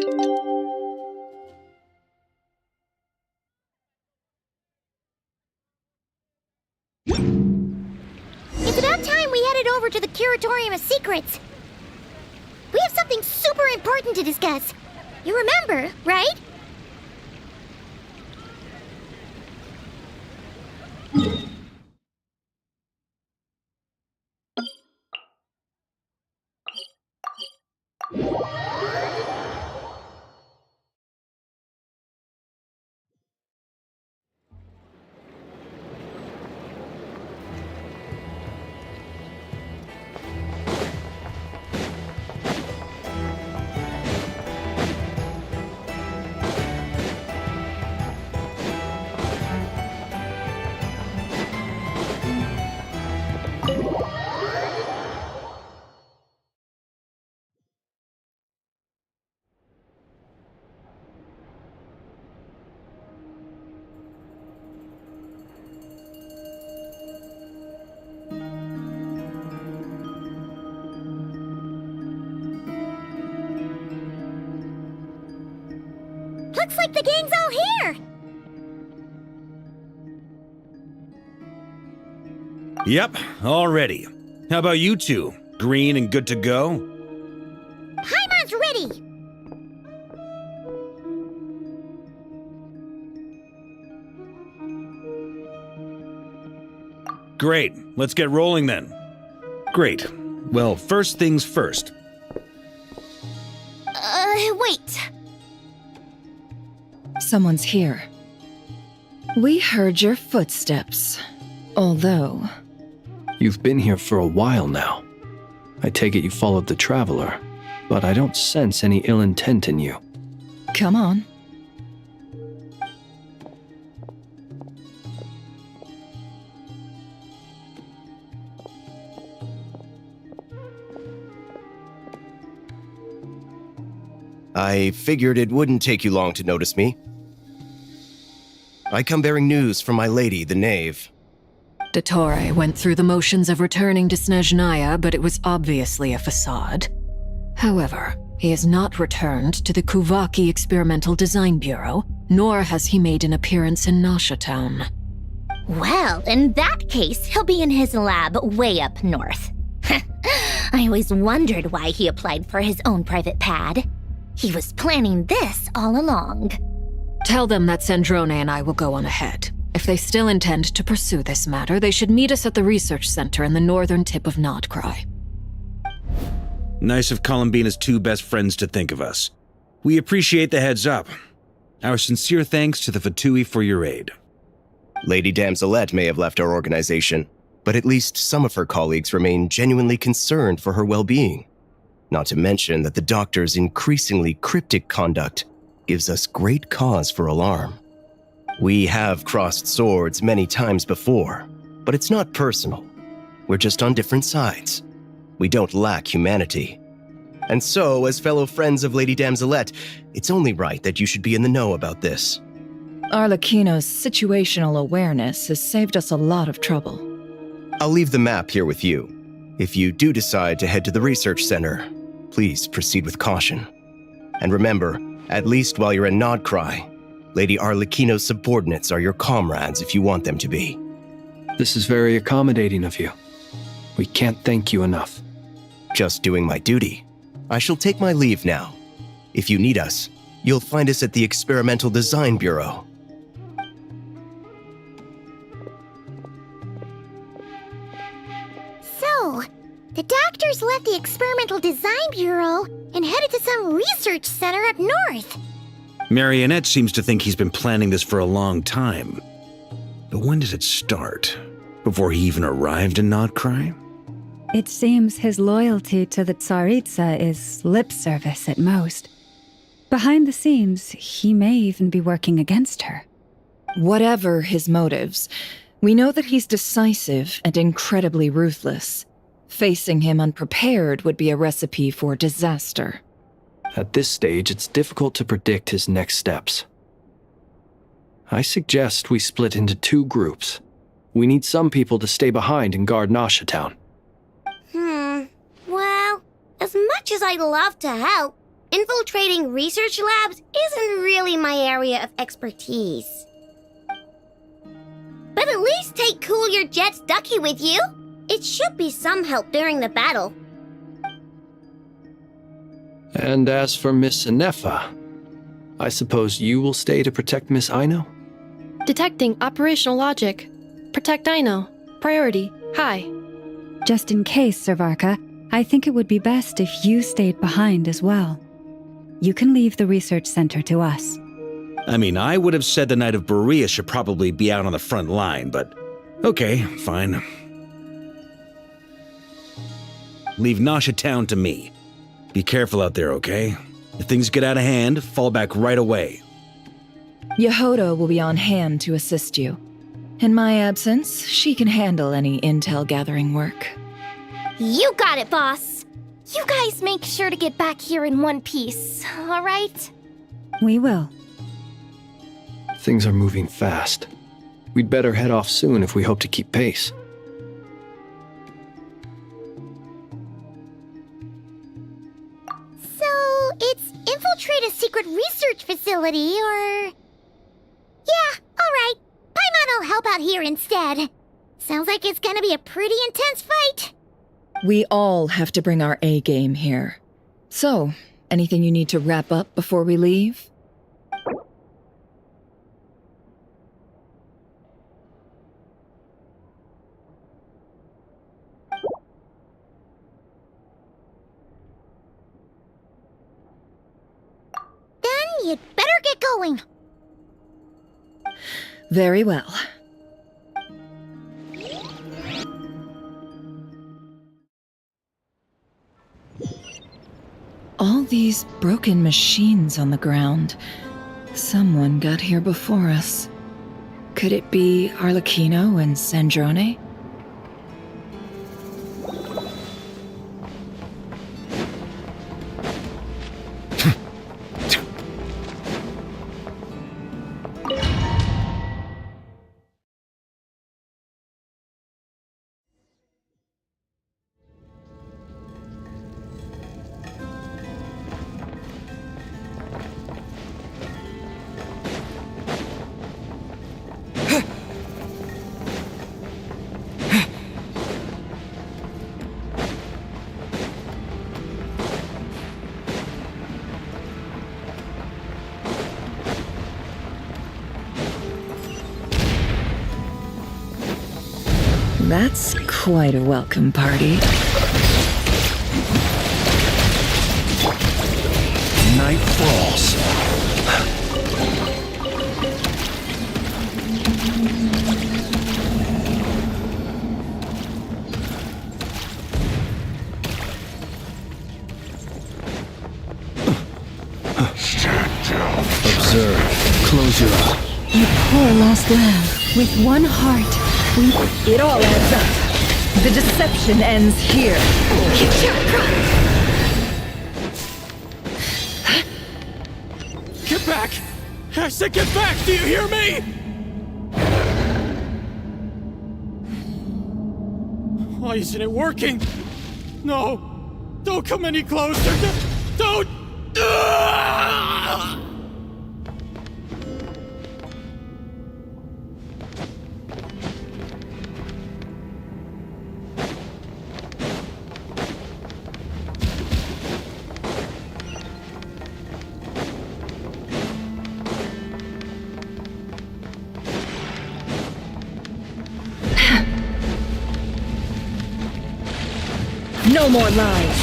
It's about time we headed over to the Curatorium of Secrets. We have something super important to discuss. You remember, right? Looks like the gang's all here! Yep, all ready. How about you two? Green and good to go? Paimon's ready! Great, let's get rolling then. Great. Well, first things first. Wait. Someone's here. We heard your footsteps. Although... You've been here for a while now. I take it you followed the Traveler, but I don't sense any ill intent in you. Come on. I figured it wouldn't take you long to notice me. I come bearing news from my lady, the Knave. Dottore went through the motions of returning to Snezhnaya, but it was obviously a facade. However, he has not returned to the Kuvaki Experimental Design Bureau, nor has he made an appearance in Nasha Town. Well, in that case, he'll be in his lab way up north. I always wondered why he applied for his own private pad. He was planning this all along. Tell them that Sandrone and I will go on ahead. If they still intend to pursue this matter, they should meet us at the research center in the northern tip of Nodcry. Nice of Columbina's two best friends to think of us. We appreciate the heads up. Our sincere thanks to the Fatui for your aid. Lady Damselette may have left our organization, but at least some of her colleagues remain genuinely concerned for her well-being. Not to mention that the doctor's increasingly cryptic conduct gives us great cause for alarm. We have crossed swords many times before, but it's not personal. We're just on different sides. We don't lack humanity. And so, as fellow friends of Lady Damselette, it's only right that you should be in the know about this. Arlecchino's situational awareness has saved us a lot of trouble. I'll leave the map here with you. If you do decide to head to the research center, please proceed with caution. And remember, at least while you're in Nodcry, Lady Arlecchino's subordinates are your comrades if you want them to be. This is very accommodating of you. We can't thank you enough. Just doing my duty. I shall take my leave now. If you need us, you'll find us at the Experimental Design Bureau. So, the doctors left the Experimental Design Bureau and headed to some research center up north. Marionette seems to think he's been planning this for a long time. But when did it start? Before he even arrived in Nodcry? It seems his loyalty to the Tsaritsa is lip service at most. Behind the scenes, he may even be working against her. Whatever his motives, we know that he's decisive and incredibly ruthless. Facing him unprepared would be a recipe for disaster. At this stage, it's difficult to predict his next steps. I suggest we split into two groups. We need some people to stay behind and guard Nasha Town. Well, as much as I'd love to help, it infiltrating research labs isn't really my area of expertise. But at least take Cool Your Jet's Ducky with you. It should be some help during the battle. And as for Miss Inefa, I suppose you will stay to protect Miss Aino? Detecting operational logic. Protect Aino. Priority. High. Just in case, Servarka, I think it would be best if you stayed behind as well. You can leave the research center to us. I mean, I would have said the Knight of Berea should probably be out on the front line, but okay, fine. Leave Nasha Town to me. Be careful out there, okay? If things get out of hand, fall back right away. Yehoda will be on hand to assist you. In my absence, she can handle any intel gathering work. You got it, boss. You guys make sure to get back here in one piece, all right? We will. Things are moving fast. We'd better head off soon if we hope to keep pace. So, it's infiltrate a secret research facility, or... Yeah, alright. Paimon will help out here instead. Sounds like it's gonna be a pretty intense fight. We all have to bring our A game here. So, anything you need to wrap up before we leave? Then you'd better get going. Very well. All these broken machines on the ground. Someone got here before us. Could it be Arlecchino and Sandrone? That's quite a welcome party. Night falls. Observe. Close your eyes. You poor lost lamb. With one heart, It all adds up. The deception ends here. Get back! I said get back! Do you hear me? Why isn't it working? No! Don't come any closer! Don't! Ah! No more lies.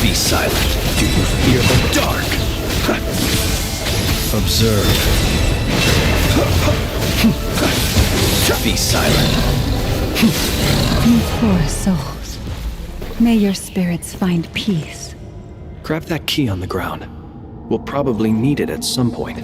Be silent. Do you fear the dark? Observe. Be silent. you poor souls. May your spirits find peace. Grab that key on the ground. We'll probably need it at some point.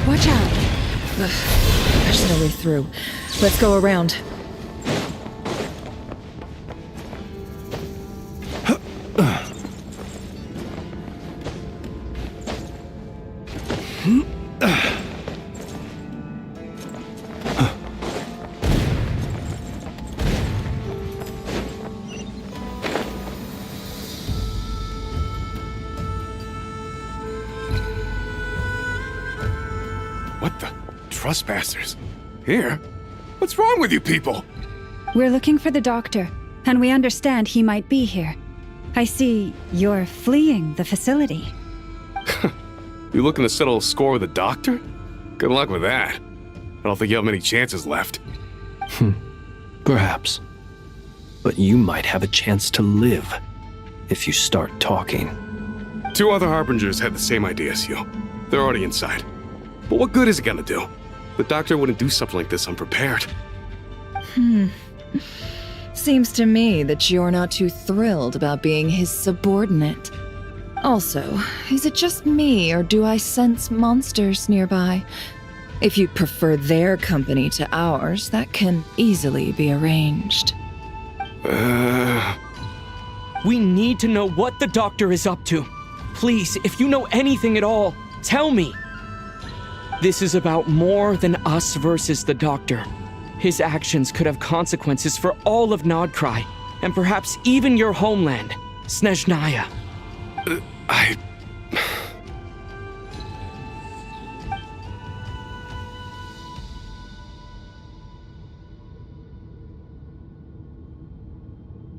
Watch out. Ugh, there's no way through. Let's go around. trespassers. Here? What's wrong with you people? We're looking for the doctor, and we understand he might be here. I see you're fleeing the facility. You looking to settle a score with the doctor? Good luck with that. I don't think you have many chances left. Perhaps. But you might have a chance to live if you start talking. 2 other Harbingers had the same idea as you. They're already inside. But what good is it gonna do? The doctor wouldn't do something like this unprepared. Seems to me that you're not too thrilled about being his subordinate. Also, is it just me, or do I sense monsters nearby? If you prefer their company to ours, that can easily be arranged. We need to know what the doctor is up to. Please, if you know anything at all, tell me. This is about more than us versus the doctor. His actions could have consequences for all of Nodcry, and perhaps even your homeland, Snezhnaya.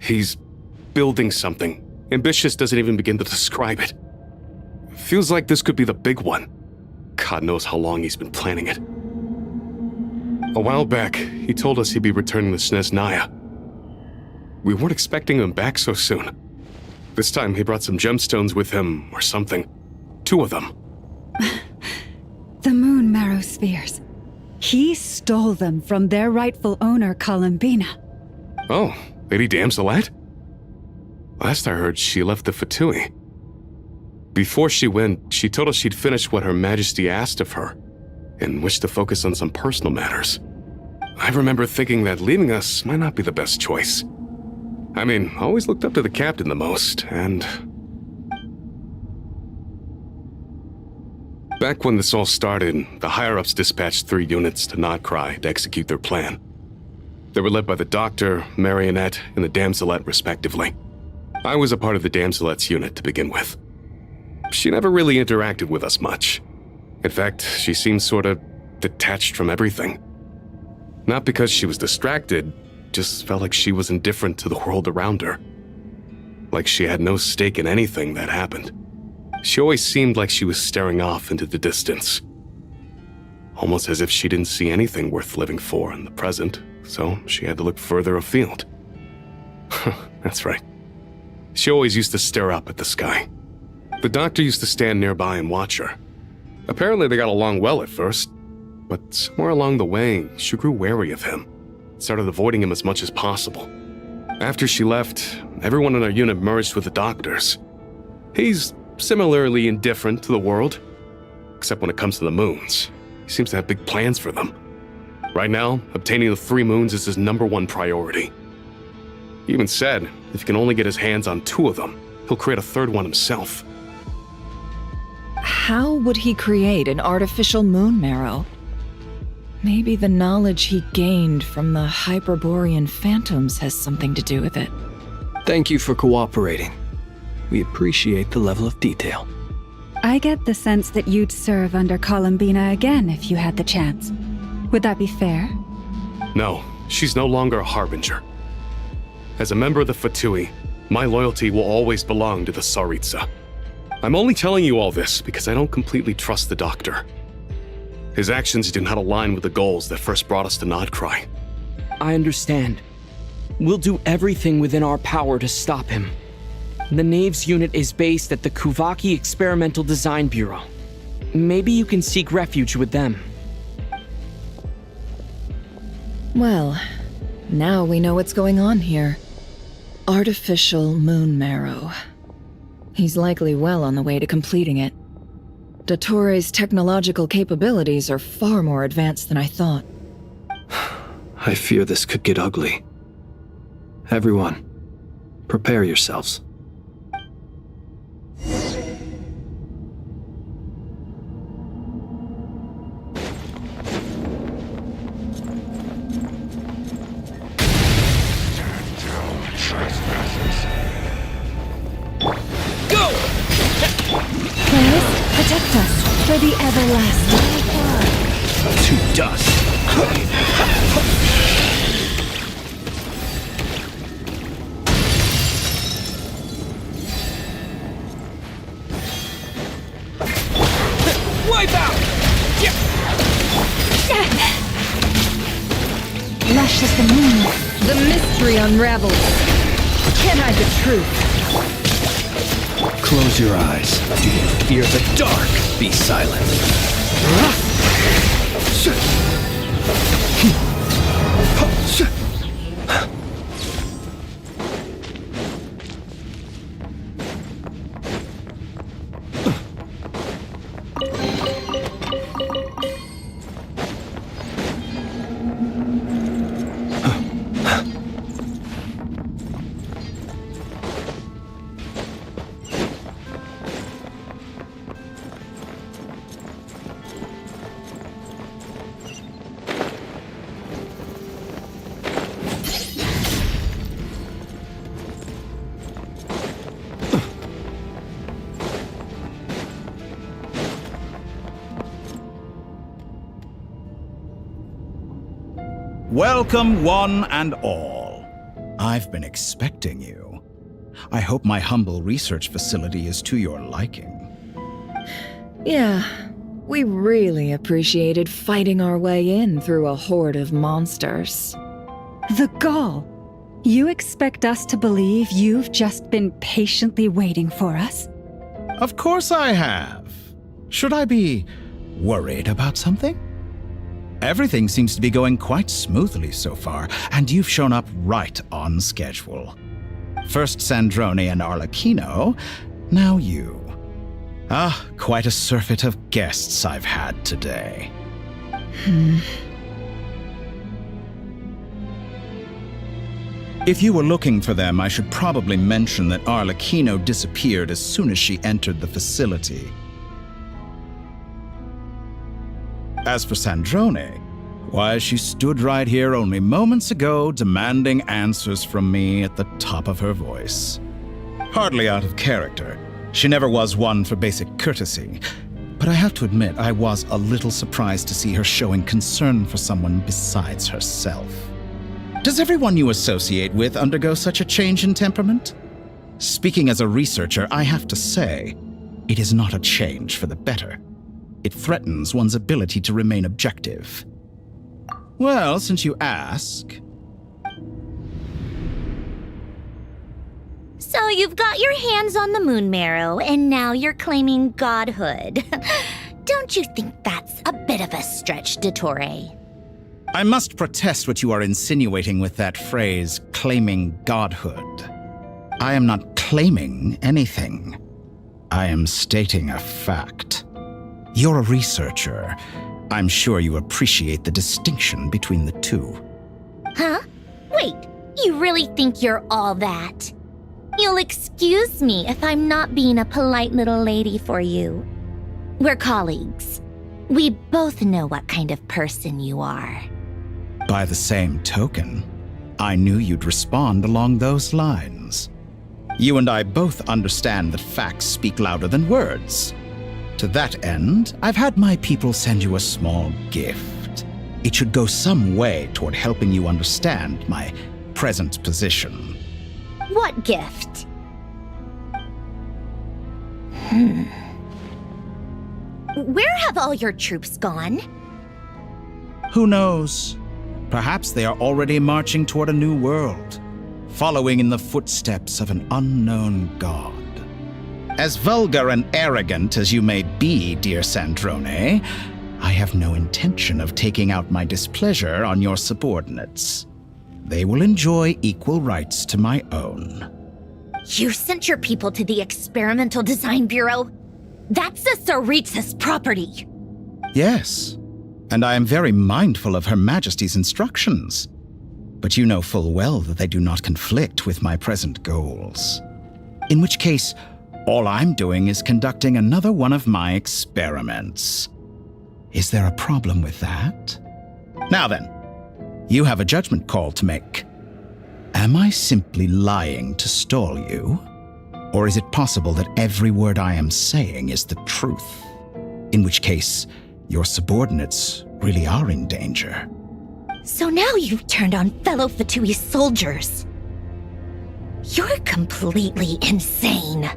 He's building something. Ambitious doesn't even begin to describe it. Feels like this could be the big one. God knows how long he's been planning it. A while back, he told us he'd be returning to Snezhnaya. We weren't expecting him back so soon. This time he brought some gemstones with him, or something. 2 of them. The moon marrow spheres. He stole them from their rightful owner, Columbina. Oh, Lady Damselet? Last I heard, she left the Fatui. Before she went, she told us she'd finished what Her Majesty asked of her, and wished to focus on some personal matters. I remember thinking that leaving us might not be the best choice. I mean, I always looked up to the captain the most, and... Back when this all started, the higher-ups dispatched 3 units to Nodcry to execute their plan. They were led by the Doctor, Marionette, and the Damselet, respectively. I was a part of the Damselet's unit to begin with. She never really interacted with us much. In fact, she seemed sort of detached from everything. Not because she was distracted, just felt like she was indifferent to the world around her. Like she had no stake in anything that happened. She always seemed like she was staring off into the distance. Almost as if she didn't see anything worth living for in the present, so she had to look further afield. That's right. She always used to stare up at the sky. The Doctor used to stand nearby and watch her. Apparently they got along well at first, but somewhere along the way, she grew wary of him, started avoiding him as much as possible. After she left, everyone in our unit merged with the Doctor's. He's similarly indifferent to the world, except when it comes to the moons. He seems to have big plans for them. Right now, obtaining the 3 moons is his #1 priority. He even said if he can only get his hands on 2 of them, he'll create a 3rd one himself. How would he create an artificial moon marrow? Maybe the knowledge he gained from the Hyperborean phantoms has something to do with it. Thank you for cooperating. We appreciate the level of detail. I get the sense that you'd serve under Columbina again if you had the chance. Would that be fair? No, she's no longer a Harbinger. As a member of the Fatui, my loyalty will always belong to the Tsaritsa. I'm only telling you all this because I don't completely trust the Doctor. His actions do not align with the goals that first brought us to Nodcry. I understand. We'll do everything within our power to stop him. The Knave's unit is based at the Kuvaki Experimental Design Bureau. Maybe you can seek refuge with them. Well, now we know what's going on here. Artificial moon marrow. He's likely well on the way to completing it. Dottore's technological capabilities are far more advanced than I thought. I fear this could get ugly. Everyone, prepare yourselves. Protect us for the everlasting. To dust. Wipe out! Lush as the moon. The mystery unravels. Can't hide the truth. Close your eyes. Do you fear the dark? Be silent. Welcome, one and all. I've been expecting you. I hope my humble research facility is to your liking. Yeah, we really appreciated fighting our way in through a horde of monsters. The gall. You expect us to believe you've just been patiently waiting for us? Of course I have. Should I be worried about something? Everything seems to be going quite smoothly so far, and you've shown up right on schedule. First Sandrone and Arlecchino, now you. Ah, quite a surfeit of guests I've had today. If you were looking for them, I should probably mention that Arlecchino disappeared as soon as she entered the facility. As for Sandrone, why, she stood right here only moments ago demanding answers from me at the top of her voice. Hardly out of character. She never was one for basic courtesy. But I have to admit, I was a little surprised to see her showing concern for someone besides herself. Does everyone you associate with undergo such a change in temperament? Speaking as a researcher, I have to say, it is not a change for the better. It threatens one's ability to remain objective. Well, since you ask... So you've got your hands on the moon marrow, and now you're claiming godhood. Don't you think that's a bit of a stretch, Dottore? I must protest what you are insinuating with that phrase, claiming godhood. I am not claiming anything. I am stating a fact. You're a researcher. I'm sure you appreciate the distinction between the two. Huh? Wait, you really think you're all that? You'll excuse me if I'm not being a polite little lady for you. We're colleagues. We both know what kind of person you are. By the same token, I knew you'd respond along those lines. You and I both understand that facts speak louder than words. To that end, I've had my people send you a small gift. It should go some way toward helping you understand my present position. What gift? Where have all your troops gone? Who knows? Perhaps they are already marching toward a new world, following in the footsteps of an unknown god. As vulgar and arrogant as you may be, dear Sandrone, I have no intention of taking out my displeasure on your subordinates. They will enjoy equal rights to my own. You sent your people to the Experimental Design Bureau? That's the Tsaritsa's property. Yes, and I am very mindful of Her Majesty's instructions. But you know full well that they do not conflict with my present goals. In which case, all I'm doing is conducting another one of my experiments. Is there a problem with that? Now then, you have a judgment call to make. Am I simply lying to stall you? Or is it possible that every word I am saying is the truth? In which case, your subordinates really are in danger. So now you've turned on fellow Fatui soldiers. You're completely insane.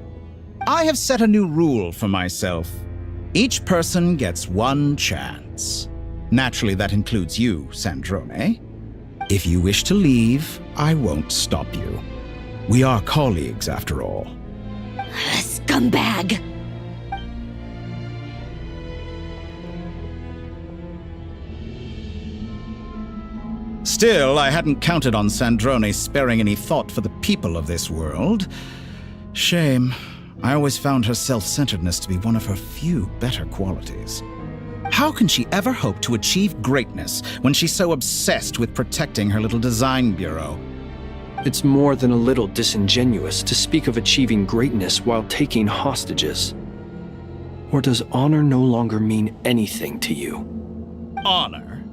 I have set a new rule for myself. Each person gets one chance. Naturally, that includes you, Sandrone. If you wish to leave, I won't stop you. We are colleagues, after all. Scumbag! Still, I hadn't counted on Sandrone sparing any thought for the people of this world. Shame. I always found her self-centeredness to be one of her few better qualities. How can she ever hope to achieve greatness when she's so obsessed with protecting her little design bureau? It's more than a little disingenuous to speak of achieving greatness while taking hostages. Or does honor no longer mean anything to you? Honor?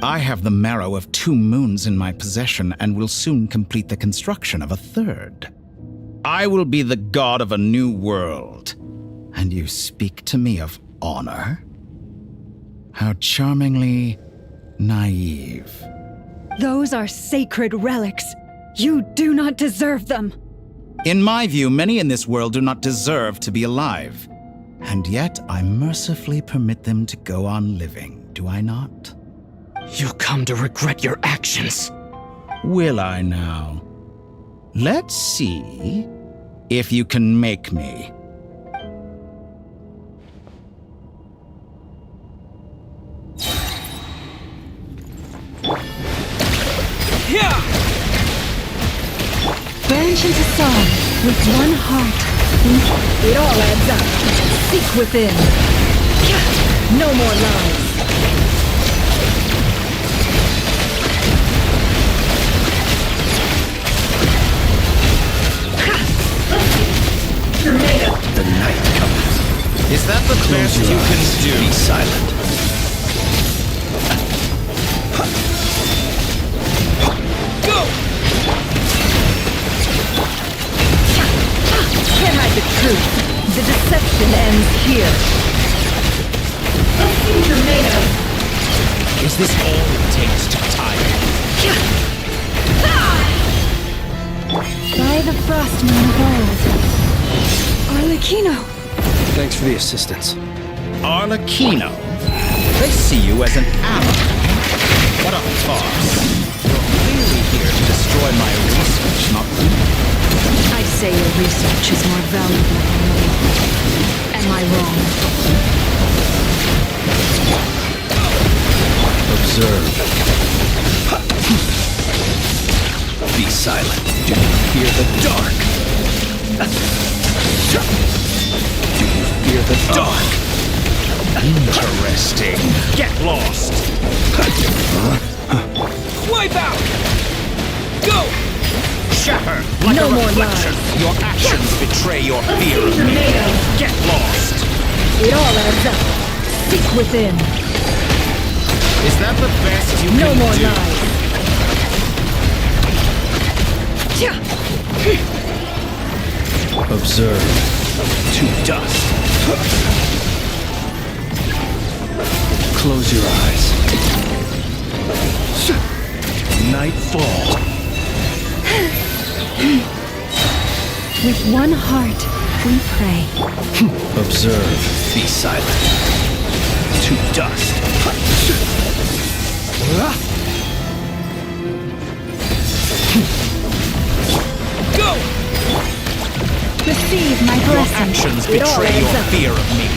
I have the marrow of 2 moons in my possession and will soon complete the construction of a 3rd. I will be the god of a new world. And you speak to me of honor? How charmingly naive. Those are sacred relics. You do not deserve them. In my view, many in this world do not deserve to be alive. And yet I mercifully permit them to go on living, do I not? You'll come to regret your actions. Will I now? Let's see if you can make me. Branch into song with one heart. It all adds up. Seek within. No more lies. The night comes. Is that the best you can do? Be silent. Go! Can't hide the truth. The deception ends here. Is this all it takes to tire? By the frost moon of old. Arlecchino. Thanks for the assistance. Arlecchino? They see you as an ally. What a farce. You're clearly here to destroy my research, not me. I'd say your research is more valuable than mine. Am I wrong? Observe. Be silent. Do you fear the dark? Do you fear the dark? Interesting. Get lost. Wipe out! Go! Shatter like No a more reflection. lies. Your actions betray your fear of me. Get lost. It all adds up. Seek within. Is that the best you No can more do? lies. Observe. To dust. Close your eyes. Nightfall. With one heart, we pray. Observe. Be silent. To dust. Go! Receive my Your blessing. actions It all betray adds your up. fear of me.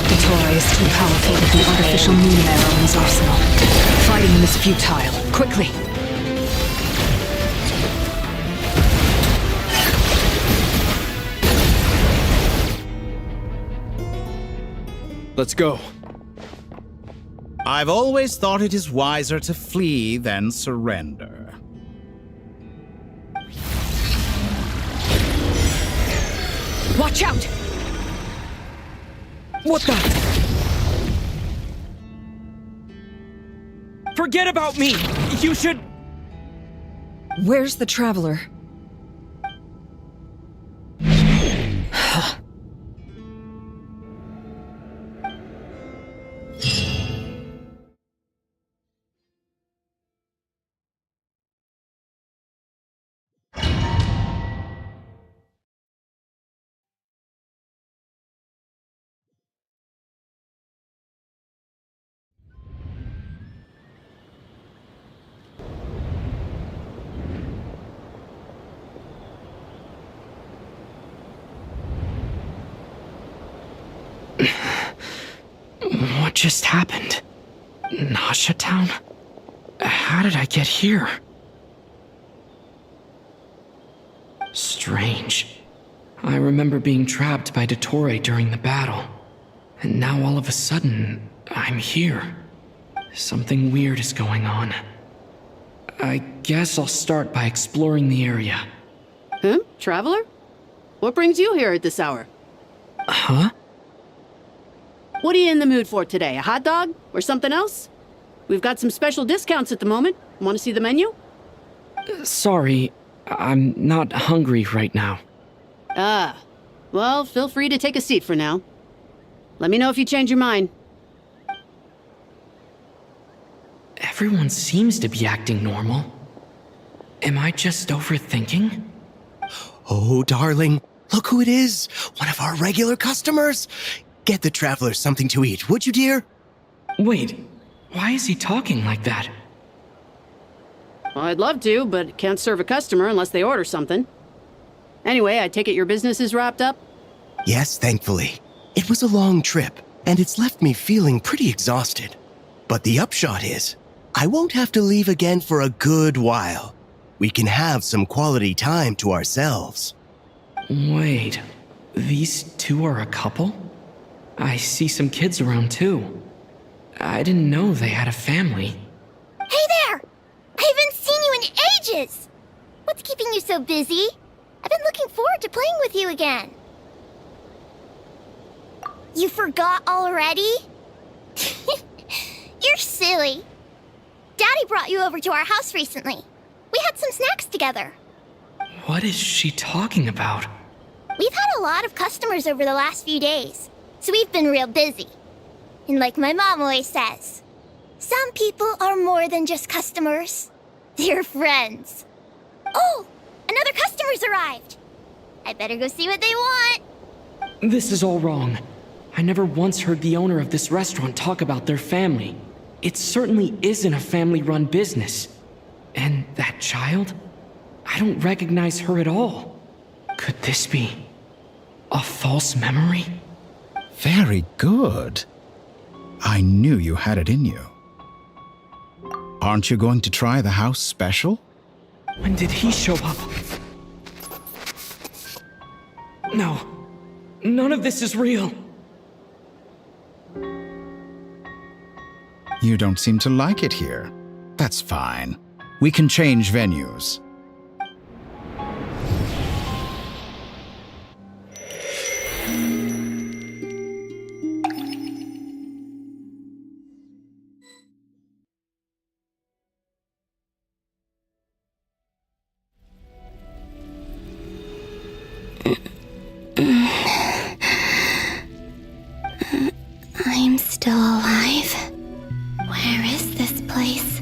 The Torah is too powerful with the artificial moon arrow in his arsenal. Fighting him is futile. Quickly! Let's go. I've always thought it is wiser to flee than surrender. Watch out! What the? Forget about me! You should... Where's the traveler? Why What just happened? Nasha Town? How did I get here? Strange. I remember being trapped by Dottore during the battle. And now all of a sudden, I'm here. Something weird is going on. I guess I'll start by exploring the area. Huh? Traveler? What brings you here at this hour? Huh? What are you in the mood for today? A hot dog? Or something else? We've got some special discounts at the moment. Want to see the menu? Sorry, I'm not hungry right now. Ah. Well, feel free to take a seat for now. Let me know if you change your mind. Everyone seems to be acting normal. Am I just overthinking? Oh, darling, look who it is. One of our regular customers. Get the traveler something to eat, would you, dear? Wait, why is he talking like that? Well, I'd love to, but can't serve a customer unless they order something. Anyway, I take it your business is wrapped up? Yes, thankfully. It was a long trip, and it's left me feeling pretty exhausted. But the upshot is, I won't have to leave again for a good while. We can have some quality time to ourselves. Wait, these two are a couple? I see some kids around too. I didn't know they had a family. Hey there! I haven't seen you in ages! What's keeping you so busy? I've been looking forward to playing with you again. You forgot already? You're silly. Daddy brought you over to our house recently. We had some snacks together. What is she talking about? We've had a lot of customers over the last few days, so we've been real busy. And like my mom always says, some people are more than just customers. They're friends. Oh, another customer's arrived. I better go see what they want. This is all wrong. I never once heard the owner of this restaurant talk about their family. It certainly isn't a family-run business. And that child? I don't recognize her at all. Could this be a false memory? Very good. I knew you had it in you. Aren't you going to try the house special? When did he show up? No. None of this is real. You don't seem to like it here. That's fine. We can change venues. I'm still alive. Where is this place?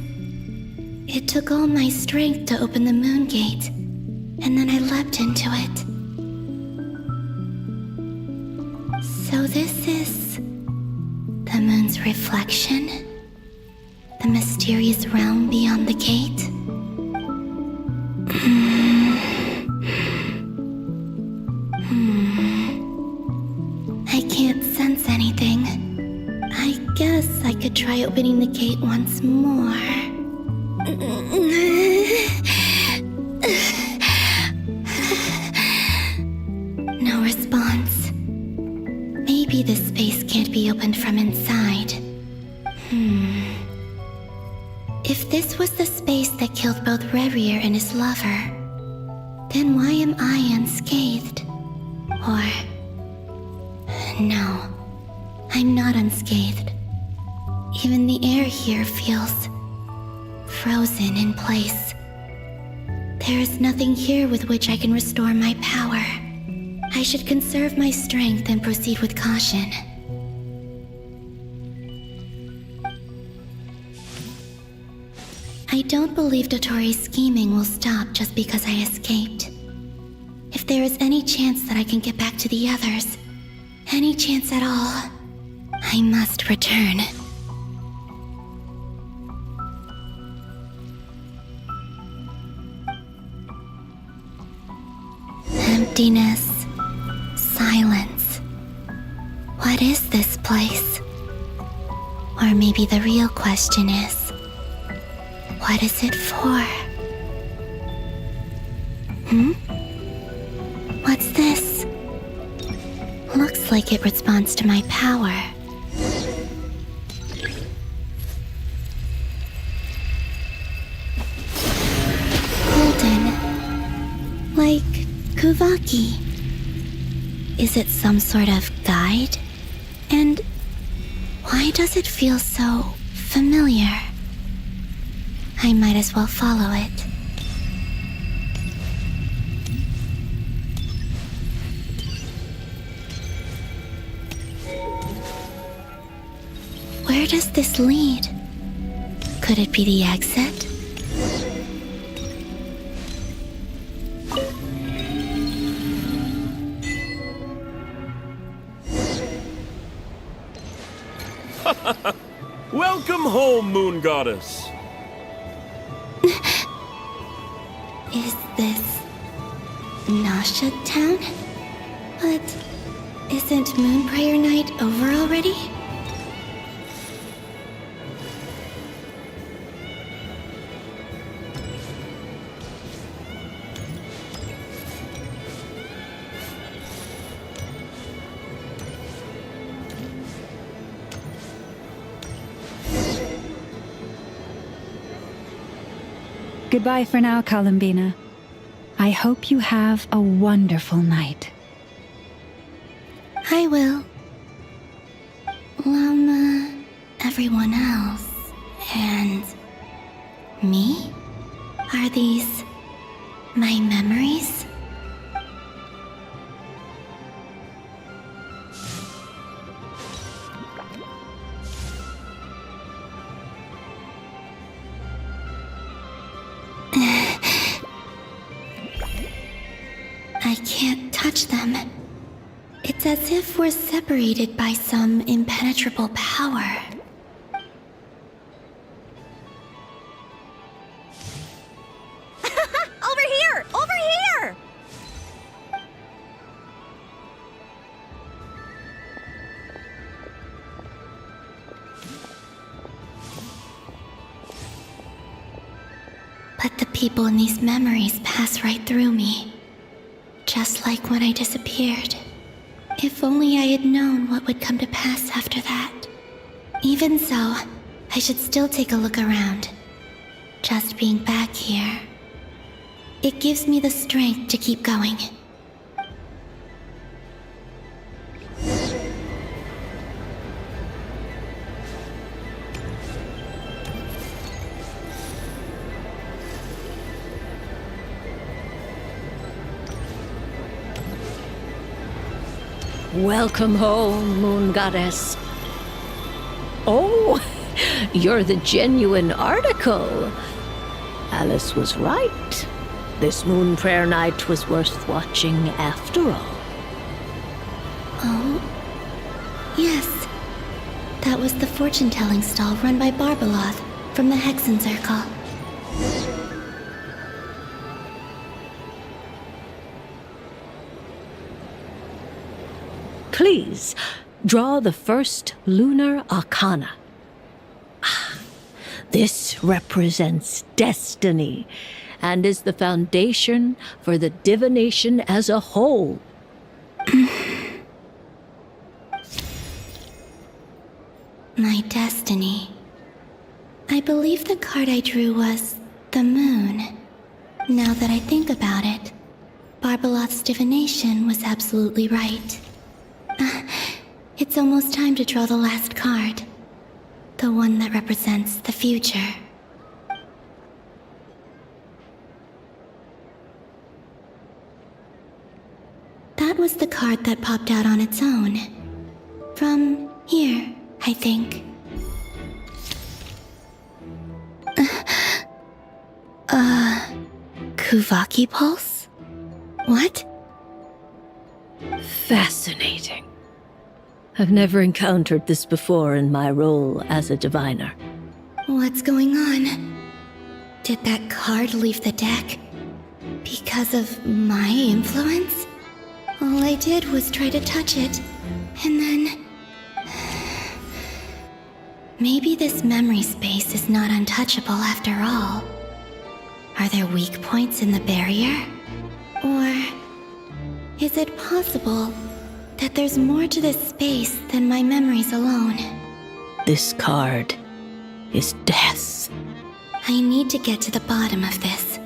It took all my strength to open the moon gate, and then I leapt into it. So this is the moon's reflection? The mysterious realm beyond the gate? I can't sense anything. I guess I could try opening the gate once more. No response. Maybe this space can't be opened from inside. If this was the space that killed both Revier and his lover, then why am I unscathed? Or... no, I'm not unscathed. Even the air here feels frozen in place. There is nothing here with which I can restore my power. I should conserve my strength and proceed with caution. I don't believe Dottori's scheming will stop just because I escaped. If there is any chance that I can get back to the others, any chance at all, I must return. Emptiness. Silence. What is this place? Or maybe the real question is, what is it for? What's this? Looks like it responds to my power. Golden. Like Kuvaki. Is it some sort of guide? And why does it feel so familiar? I might as well follow it. Where does this lead? Could it be the exit? Welcome home, Moon Goddess. Is this Nasha Town? But isn't Moon Prayer Night over already? Goodbye for now, Columbina. I hope you have a wonderful night. I will. Everyone else, and me? Are these my memories? I can't touch them. It's as if we're separated by some impenetrable power. Over here! Over here! But the people in these memories pass right through me. Just like when I disappeared. If only I had known what would come to pass after that. Even so, I should still take a look around. Just being back here. It gives me the strength to keep going. Welcome home, Moon Goddess. Oh, you're the genuine article. Alice was right. This Moon Prayer Night was worth watching after all. Oh, yes. That was the fortune-telling stall run by Barbeloth from the Hexen Circle. Please, draw the first lunar arcana. This represents destiny and is the foundation for the divination as a whole. My destiny. I believe the card I drew was the moon. Now that I think about it, Barbeloth's divination was absolutely right. It's almost time to draw the last card. The one that represents the future. That was the card that popped out on its own. From here, I think. Kuvaki Pulse? What? Fascinating. I've never encountered this before in my role as a diviner. What's going on? Did that card leave the deck? Because of my influence? All I did was try to touch it, and then... Maybe this memory space is not untouchable after all. Are there weak points in the barrier? Or is it possible that there's more to this space than my memories alone? This card is death. I need to get to the bottom of this.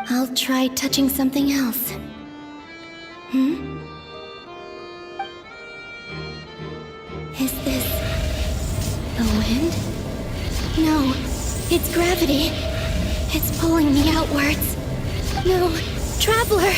I'll try touching something else. Is this the wind? No, it's gravity. It's pulling me outwards. No, Traveler!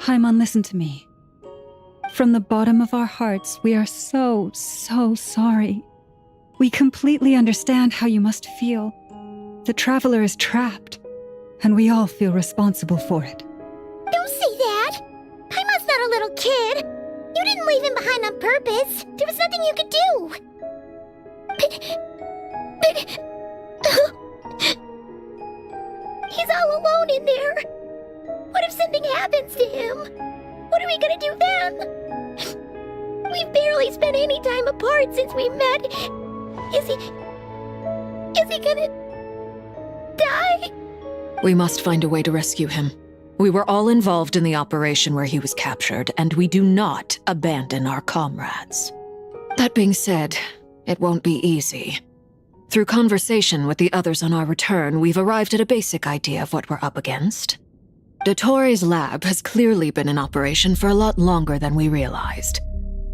Haimon, listen to me. From the bottom of our hearts, we are so sorry. We completely understand how you must feel. The Traveler is trapped, and we all feel responsible for it. Don't say that! Paimon's not a little kid! You didn't leave him behind on purpose! There was nothing you could do! He's all alone in there! What if something happens to him? What are we gonna do then? We've barely spent any time apart since we met. Is he gonna die? We must find a way to rescue him. We were all involved in the operation where he was captured, and we do not abandon our comrades. That being said, it won't be easy. Through conversation with the others on our return, we've arrived at a basic idea of what we're up against. Dottore's lab has clearly been in operation for a lot longer than we realized.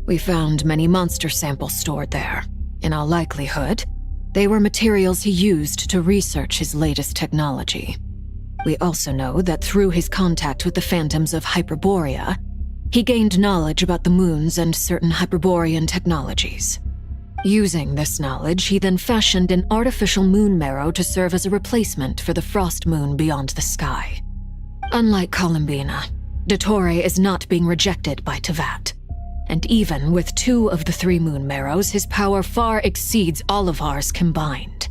We found many monster samples stored there. In all likelihood, they were materials he used to research his latest technology. We also know that through his contact with the phantoms of Hyperborea, he gained knowledge about the moons and certain Hyperborean technologies. Using this knowledge, he then fashioned an artificial moon marrow to serve as a replacement for the frost moon beyond the sky. Unlike Columbina, Dottore is not being rejected by Teyvat. And even with 2 of the 3 moon marrows, his power far exceeds all of ours combined.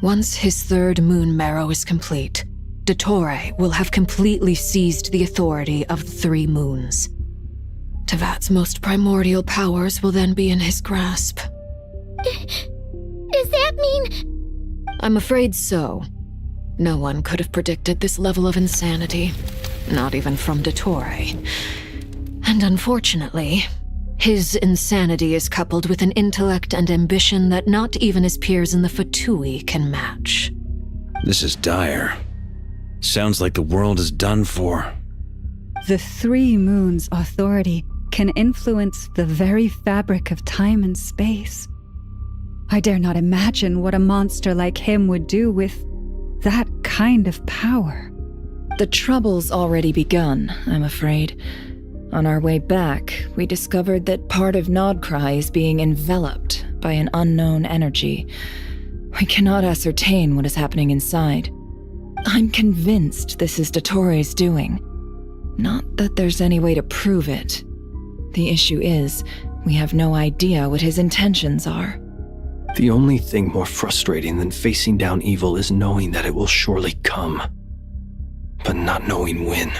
Once his 3rd moon marrow is complete, Dottore will have completely seized the authority of the 3 moons. Teyvat's most primordial powers will then be in his grasp. Does that mean... I'm afraid so. No one could have predicted this level of insanity, not even from Dottore. And unfortunately, his insanity is coupled with an intellect and ambition that not even his peers in the Fatui can match. This is dire. Sounds like the world is done for. The 3 moons' authority can influence the very fabric of time and space. I dare not imagine what a monster like him would do with that kind of power. The trouble's already begun, I'm afraid. On our way back, we discovered that part of Nodcry is being enveloped by an unknown energy. We cannot ascertain what is happening inside. I'm convinced this is Dottore's doing. Not that there's any way to prove it. The issue is, we have no idea what his intentions are. The only thing more frustrating than facing down evil is knowing that it will surely come, but not knowing when.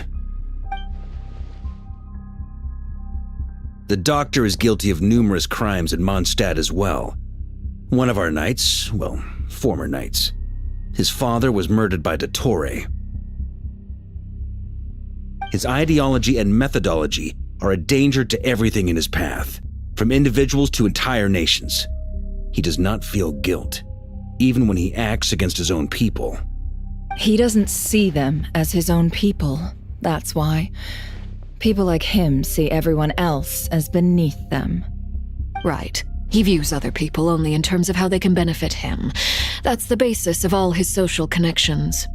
The Doctor is guilty of numerous crimes at Mondstadt as well. One of our knights, well, former knights, his father was murdered by Dottore. His ideology and methodology are a danger to everything in his path, from individuals to entire nations. He does not feel guilt, even when he acts against his own people. He doesn't see them as his own people, that's why. People like him see everyone else as beneath them. Right. He views other people only in terms of how they can benefit him. That's the basis of all his social connections.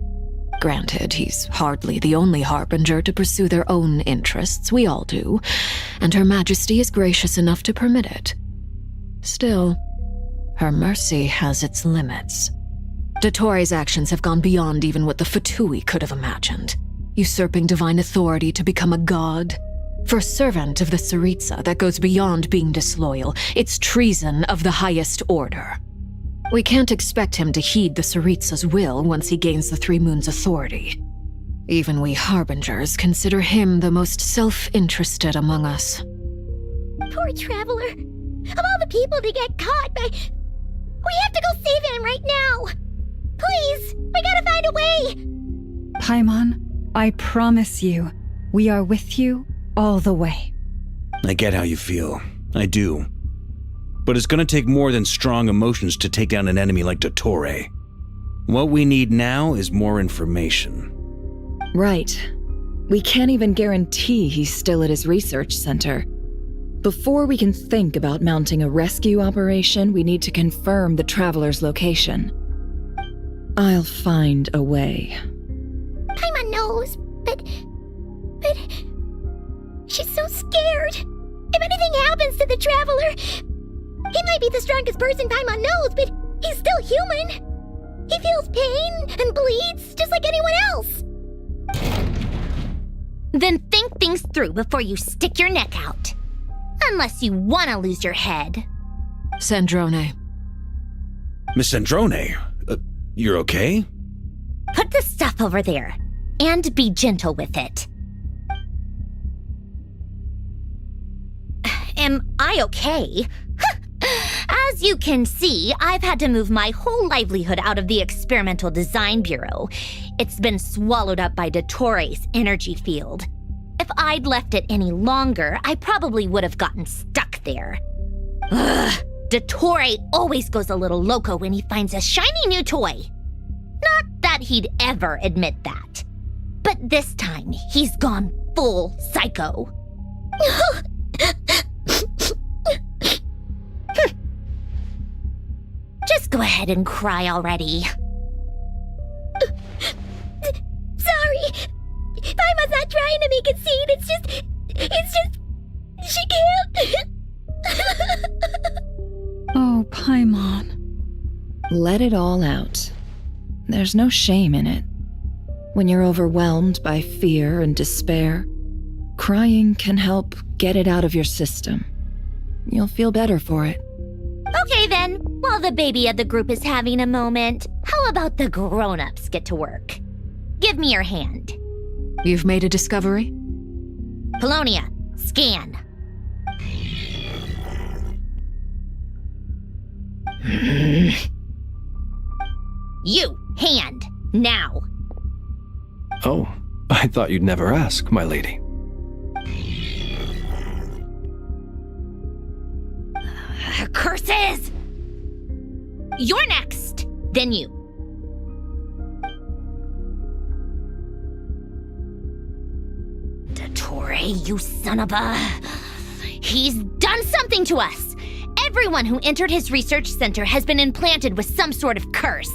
Granted, he's hardly the only harbinger to pursue their own interests. We all do. And Her Majesty is gracious enough to permit it. Still, her mercy has its limits. Dottoro's actions have gone beyond even what the Fatui could have imagined. Usurping divine authority to become a god. For a servant of the Tsaritsa, that goes beyond being disloyal. It's treason of the highest order. We can't expect him to heed the Tsaritsa's will once he gains the Three Moons' authority. Even we Harbingers consider him the most self-interested among us. Poor Traveler. Of all the people to get caught by... We have to go save him right now! Please! We gotta find a way! Paimon, I promise you, we are with you all the way. I get how you feel. I do. But it's gonna take more than strong emotions to take down an enemy like Dottore. What we need now is more information. Right. We can't even guarantee he's still at his research center. Before we can think about mounting a rescue operation, we need to confirm the Traveler's location. I'll find a way. Paimon knows, but... She's so scared. If anything happens to the Traveler... He might be the strongest person Paimon knows, but he's still human. He feels pain and bleeds just like anyone else. Then think things through before you stick your neck out. Unless you want to lose your head. Sandrone. Miss Sandrone, you're okay? Put the stuff over there, and be gentle with it. Am I okay? As you can see, I've had to move my whole livelihood out of the Experimental Design Bureau. It's been swallowed up by Dottore's energy field. If I'd left it any longer, I probably would have gotten stuck there. Ugh, Dottore always goes a little loco when he finds a shiny new toy. Not that he'd ever admit that. But this time, he's gone full psycho. Just go ahead and cry already. Sorry. Paimon's not trying to make it seem. It's just... She can't. Oh, Paimon. Let it all out. There's no shame in it. When you're overwhelmed by fear and despair, crying can help get it out of your system. You'll feel better for it. Okay then, while the baby of the group is having a moment, how about the grown-ups get to work? Give me your hand. You've made a discovery? Polonia, scan. You, hand, now. Oh, I thought you'd never ask, my lady. Curses! You're next, then you. Dottore, you son of a... He's done something to us! Everyone who entered his research center has been implanted with some sort of curse.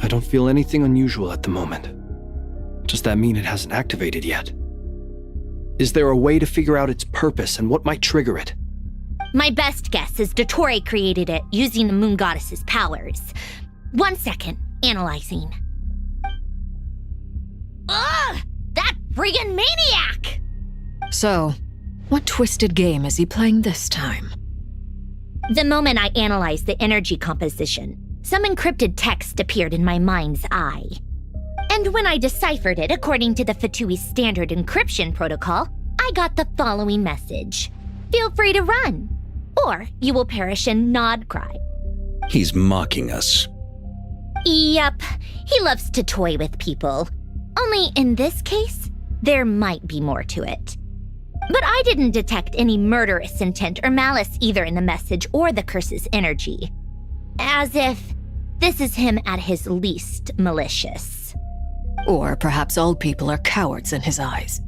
I don't feel anything unusual at the moment. Does that mean it hasn't activated yet? Is there a way to figure out its purpose and what might trigger it? My best guess is Dottore created it using the Moon Goddess's powers. 1 second, analyzing. Ugh! That friggin' maniac! So, what twisted game is he playing this time? The moment I analyzed the energy composition, some encrypted text appeared in my mind's eye. And when I deciphered it according to the Fatui standard encryption protocol, I got the following message. Feel free to run, or you will perish in nod cry. He's mocking us. Yep, he loves to toy with people. Only in this case, there might be more to it. But I didn't detect any murderous intent or malice either in the message or the curse's energy. As if this is him at his least malicious. Or perhaps all people are cowards in his eyes.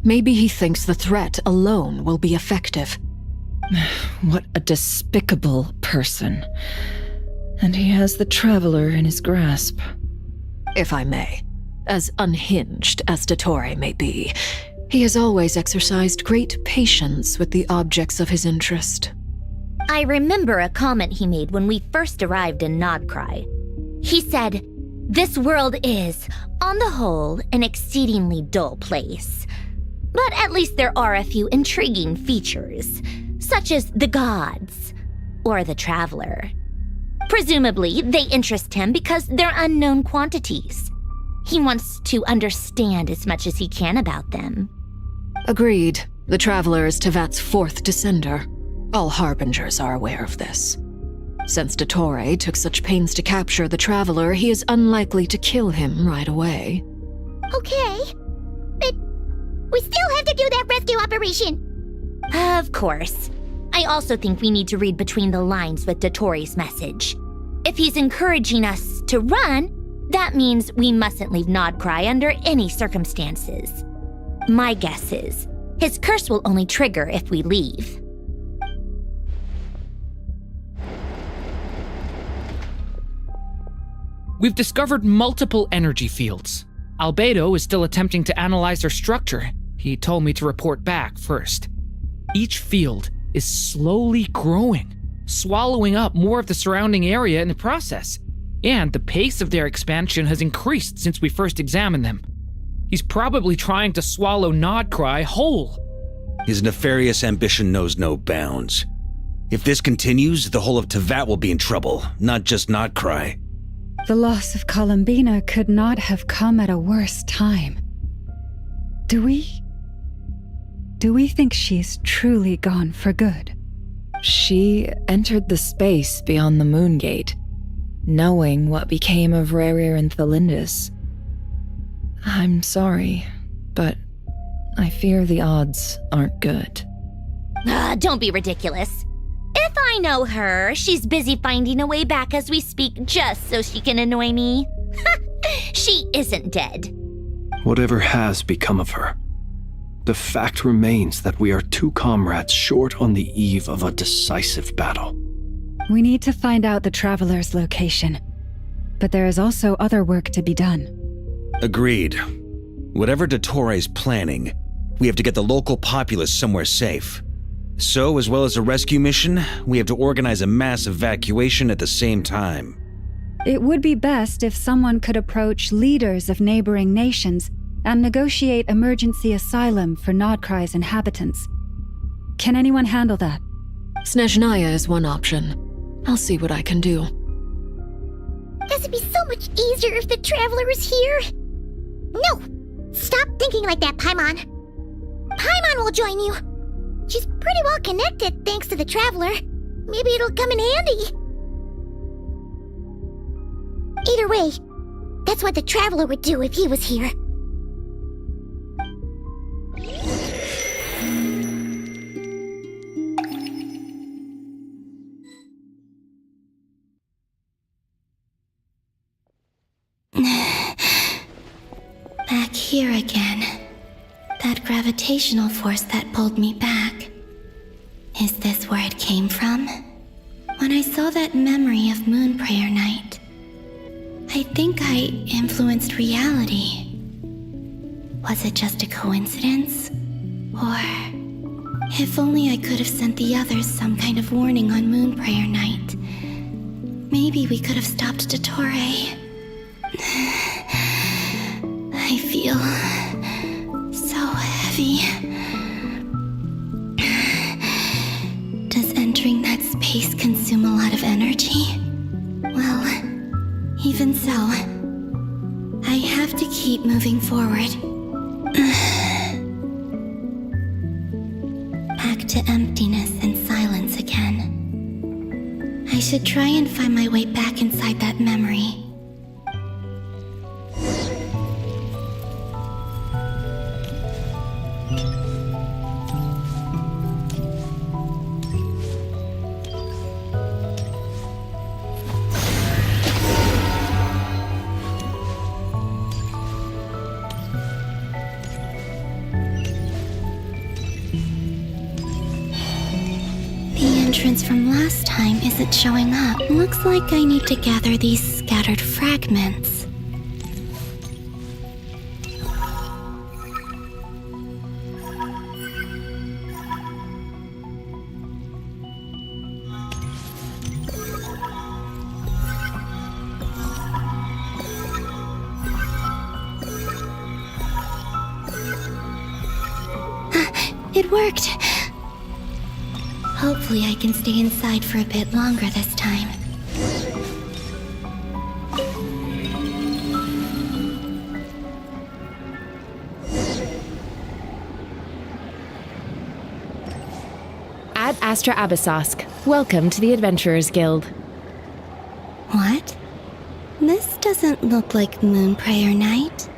Maybe he thinks the threat alone will be effective. What a despicable person. And he has the Traveler in his grasp. If I may, as unhinged as Dottore may be, he has always exercised great patience with the objects of his interest. I remember a comment he made when we first arrived in Nodcry. He said, "This world is, on the whole, an exceedingly dull place. But at least there are a few intriguing features, such as the gods, or the Traveler. Presumably, they interest him because they're unknown quantities. He wants to understand as much as he can about them." Agreed. The Traveler is Tevat's fourth descender. All Harbingers are aware of this. Since Dottore took such pains to capture the Traveler, he is unlikely to kill him right away. Okay, but we still have to do that rescue operation. Of course. I also think we need to read between the lines with Dottore's message. If he's encouraging us to run, that means we mustn't leave Nodcry under any circumstances. My guess is, his curse will only trigger if we leave. We've discovered multiple energy fields. Albedo is still attempting to analyze their structure. He told me to report back first. Each field is slowly growing, swallowing up more of the surrounding area in the process. And the pace of their expansion has increased since we first examined them. He's probably trying to swallow Nodcry whole. His nefarious ambition knows no bounds. If this continues, the whole of Tevat will be in trouble, not just Nodcry. The loss of Columbina could not have come at a worse time. Do we think she's truly gone for good? She entered the space beyond the Moon Gate, knowing what became of Rerir and Thelindis. I'm sorry, but I fear the odds aren't good. Don't be ridiculous. If I know her, she's busy finding a way back as we speak just so she can annoy me. She isn't dead. Whatever has become of her, the fact remains that we are two comrades short on the eve of a decisive battle. We need to find out the Traveler's location, but there is also other work to be done. Agreed. Whatever Dottore is planning, we have to get the local populace somewhere safe. So, as well as a rescue mission, we have to organize a mass evacuation at the same time. It would be best if someone could approach leaders of neighboring nations and negotiate emergency asylum for Nodcry's inhabitants. Can anyone handle that? Snezhnaya is one option. I'll see what I can do. This would be so much easier if the Traveler is here. No! Stop thinking like that, Paimon. Paimon will join you. She's pretty well connected thanks to the Traveler. Maybe it'll come in handy. Either way, that's what the Traveler would do if he was here. Back here again. That gravitational force that pulled me back. Is this where it came from? When I saw that memory of Moon Prayer Night, I think I influenced reality. Was it just a coincidence? Or if only I could have sent the others some kind of warning on Moon Prayer Night. Maybe we could have stopped Dottore. I feel so heavy. Does entering that space consume a lot of energy? Well, even so, I have to keep moving forward. Back to emptiness and silence again. I should try and find my way back inside that memory. entrance from last time isn't showing up. Looks like I need to gather these scattered fragments. It worked! Hopefully I can stay inside for a bit longer this time. Ad Astra Abyssosk. Welcome to the Adventurers Guild. What? This doesn't look like Moonprayer Night.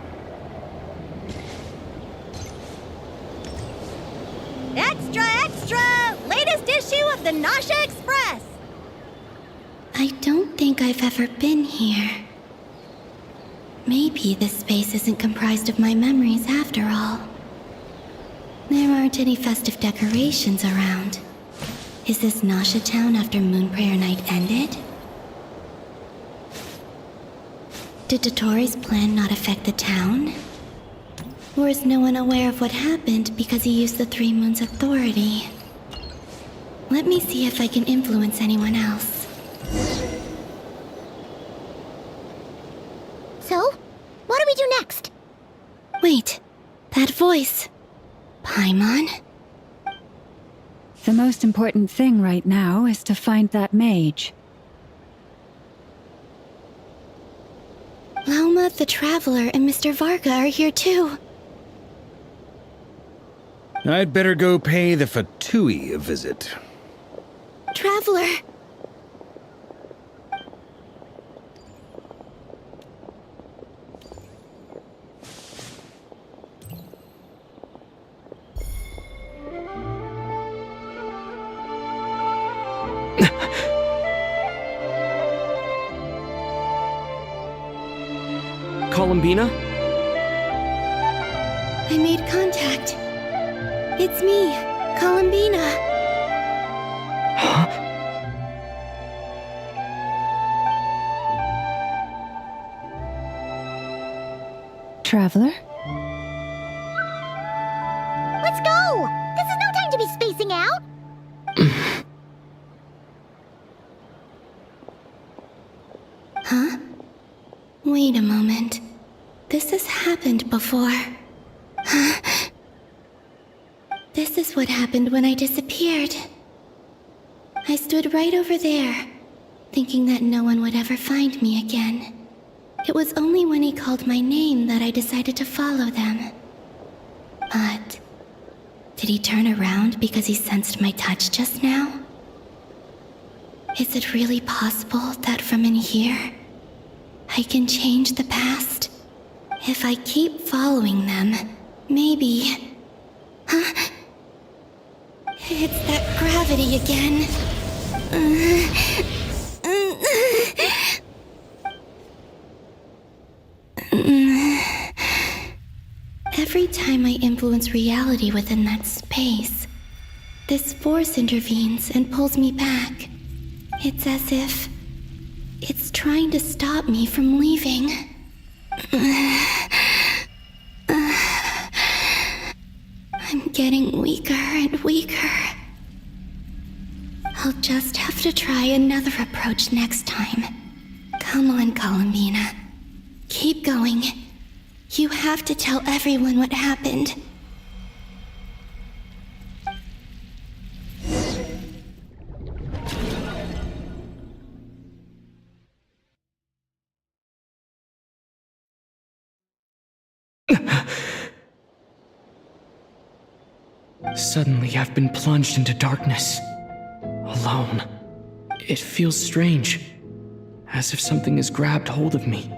Extra, extra! Latest issue of the Nasha Express! I don't think I've ever been here. Maybe this space isn't comprised of my memories after all. There aren't any festive decorations around. Is this Nasha town after Moonprayer Night ended? Did Dotori's plan not affect the town? Or is no one aware of what happened because he used the Three Moons' authority? Let me see if I can influence anyone else. So, what do we do next? Wait, that voice. Paimon? The most important thing right now is to find that mage. Lauma the Traveler and Mr. Varga are here too. I'd better go pay the Fatui a visit. Traveler! Columbina? I made contact. It's me, Columbina. Huh? Traveler? Let's go! This is no time to be spacing out! Huh? Wait a moment. This has happened before. Huh? This is what happened when I disappeared. I stood right over there, thinking that no one would ever find me again. It was only when he called my name that I decided to follow them. But did he turn around because he sensed my touch just now? Is it really possible that from in here, I can change the past? If I keep following them, maybe... Huh? It's that gravity again. Every time I influence reality within that space, this force intervenes and pulls me back. It's as if it's trying to stop me from leaving. I'm getting weaker and weaker. I'll just have to try another approach next time. Come on, Columbina. Keep going. You have to tell everyone what happened. Suddenly, I've been plunged into darkness. Alone. It feels strange. As if something has grabbed hold of me.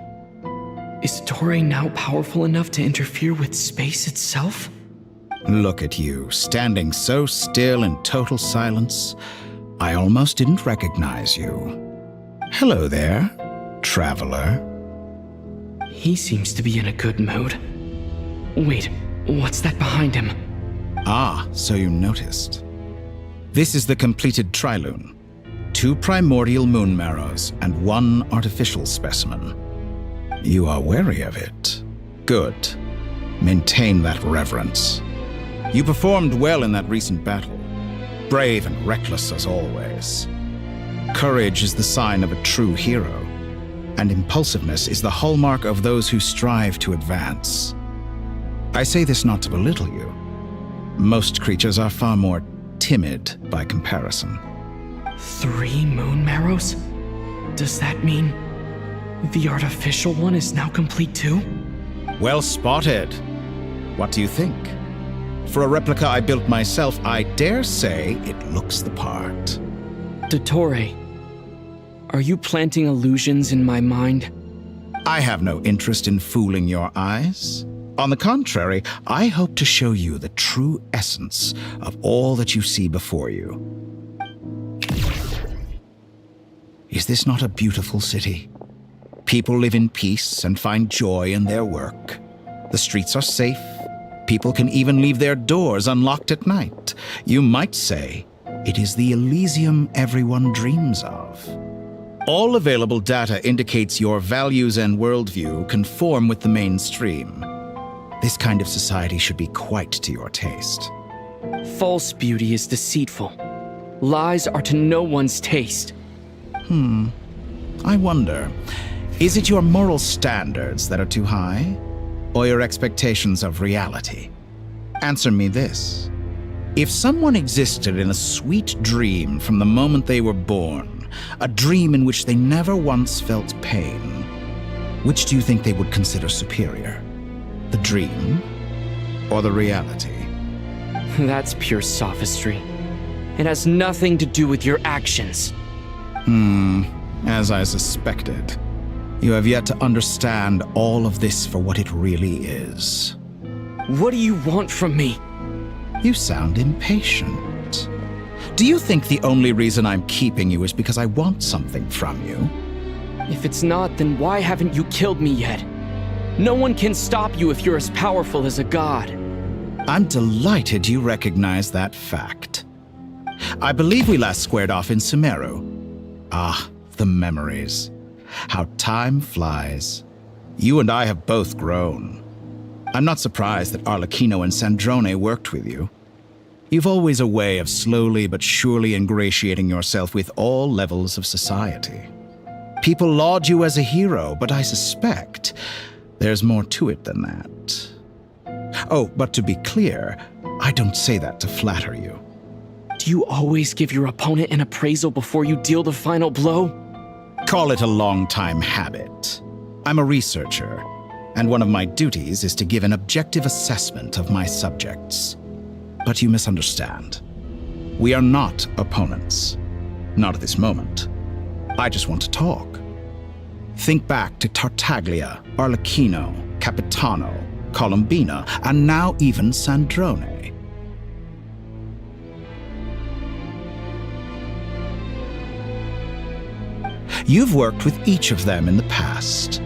Is Torre now powerful enough to interfere with space itself? Look at you, standing so still in total silence. I almost didn't recognize you. Hello there, traveler. He seems to be in a good mood. Wait, what's that behind him? Ah, so you noticed. This is the completed trilune. 2 primordial moon marrows and 1 artificial specimen. You are wary of it. Good. Maintain that reverence. You performed well in that recent battle. Brave and reckless as always. Courage is the sign of a true hero, and impulsiveness is the hallmark of those who strive to advance. I say this not to belittle you. Most creatures are far more timid by comparison. 3 moon marrows? Does that mean the artificial one is now complete too? Well spotted. What do you think? For a replica I built myself, I dare say it looks the part. Dottore, are you planting illusions in my mind? I have no interest in fooling your eyes. On the contrary, I hope to show you the true essence of all that you see before you. Is this not a beautiful city? People live in peace and find joy in their work. The streets are safe. People can even leave their doors unlocked at night. You might say it is the Elysium everyone dreams of. All available data indicates your values and worldview conform with the mainstream. This kind of society should be quite to your taste. False beauty is deceitful. Lies are to no one's taste. I wonder, is it your moral standards that are too high, or your expectations of reality? Answer me this. If someone existed in a sweet dream from the moment they were born, a dream in which they never once felt pain, which do you think they would consider superior? The dream or the reality? That's pure sophistry. It has nothing to do with your actions. As I suspected. You have yet to understand all of this for what it really is. What do you want from me? You sound impatient. Do you think the only reason I'm keeping you is because I want something from you? If it's not, then why haven't you killed me yet? No one can stop you if you're as powerful as a god. I'm delighted you recognize that fact. I believe we last squared off in Sumeru. Ah, the memories. How time flies. You and I have both grown. I'm not surprised that Arlecchino and Sandrone worked with you. You've always a way of slowly but surely ingratiating yourself with all levels of society. People laud you as a hero, but I suspect there's more to it than that. Oh, but to be clear, I don't say that to flatter you. Do you always give your opponent an appraisal before you deal the final blow? Call it a long-time habit. I'm a researcher, and one of my duties is to give an objective assessment of my subjects. But you misunderstand. We are not opponents. Not at this moment. I just want to talk. Think back to Tartaglia, Arlecchino, Capitano, Colombina, and now even Sandrone. You've worked with each of them in the past.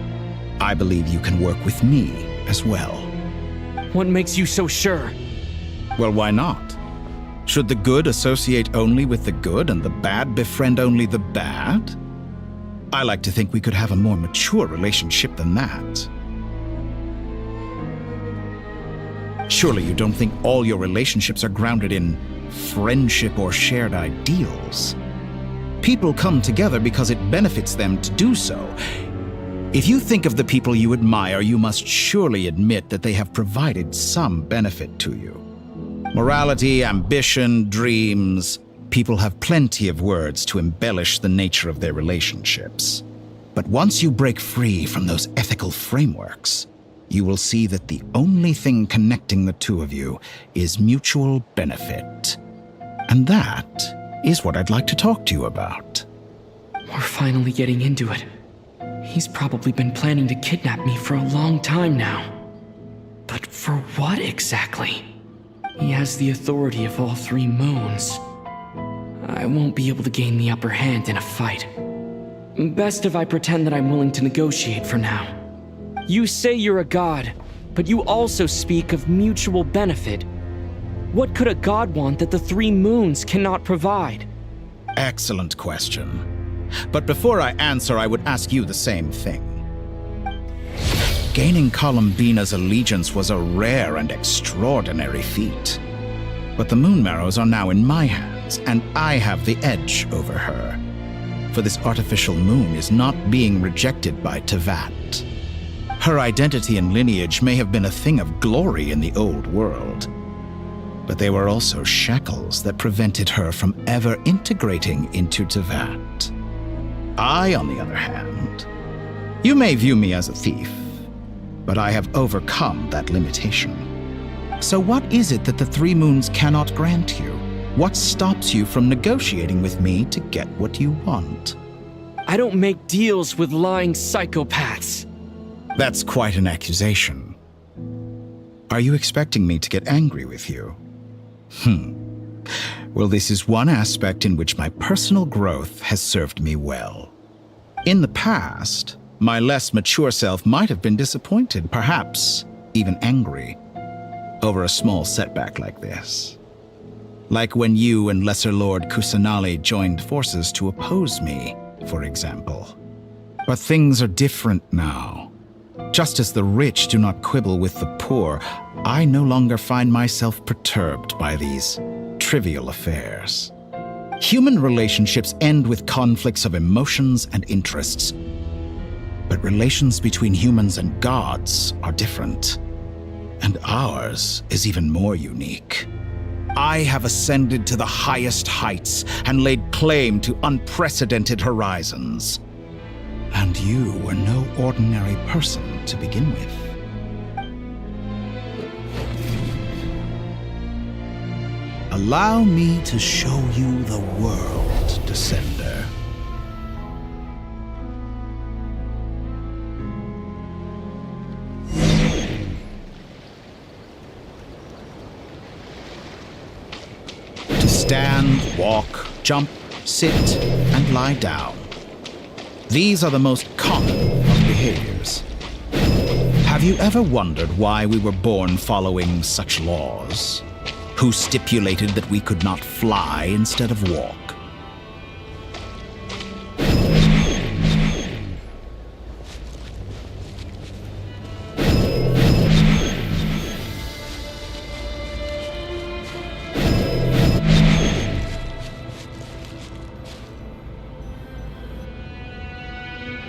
I believe you can work with me as well. What makes you so sure? Well, why not? Should the good associate only with the good and the bad befriend only the bad? I like to think we could have a more mature relationship than that. Surely you don't think all your relationships are grounded in friendship or shared ideals. People come together because it benefits them to do so. If you think of the people you admire, you must surely admit that they have provided some benefit to you. Morality, ambition, dreams. People have plenty of words to embellish the nature of their relationships. But once you break free from those ethical frameworks, you will see that the only thing connecting the two of you is mutual benefit. And that is what I'd like to talk to you about. We're finally getting into it. He's probably been planning to kidnap me for a long time now. But for what exactly? He has the authority of all 3 moons. I won't be able to gain the upper hand in a fight. Best if I pretend that I'm willing to negotiate for now. You say you're a god, but you also speak of mutual benefit. What could a god want that the 3 moons cannot provide? Excellent question. But before I answer, I would ask you the same thing. Gaining Columbina's allegiance was a rare and extraordinary feat. But the Moon Marrows are now in my hands, and I have the edge over her. For this artificial moon is not being rejected by Tevat. Her identity and lineage may have been a thing of glory in the old world, but they were also shackles that prevented her from ever integrating into Tevat. I, on the other hand, you may view me as a thief, but I have overcome that limitation. So what is it that the 3 moons cannot grant you? What stops you from negotiating with me to get what you want? I don't make deals with lying psychopaths. That's quite an accusation. Are you expecting me to get angry with you? Well, this is one aspect in which my personal growth has served me well. In the past, my less mature self might have been disappointed, perhaps even angry, over a small setback like this. Like when you and Lesser Lord Kusanali joined forces to oppose me, for example. But things are different now. Just as the rich do not quibble with the poor, I no longer find myself perturbed by these trivial affairs. Human relationships end with conflicts of emotions and interests. But relations between humans and gods are different. And ours is even more unique. I have ascended to the highest heights and laid claim to unprecedented horizons. And you were no ordinary person to begin with. Allow me to show you the world, Descender. To stand, walk, jump, sit, and lie down. These are the most common of behaviors. Have you ever wondered why we were born following such laws? Who stipulated that we could not fly instead of walk?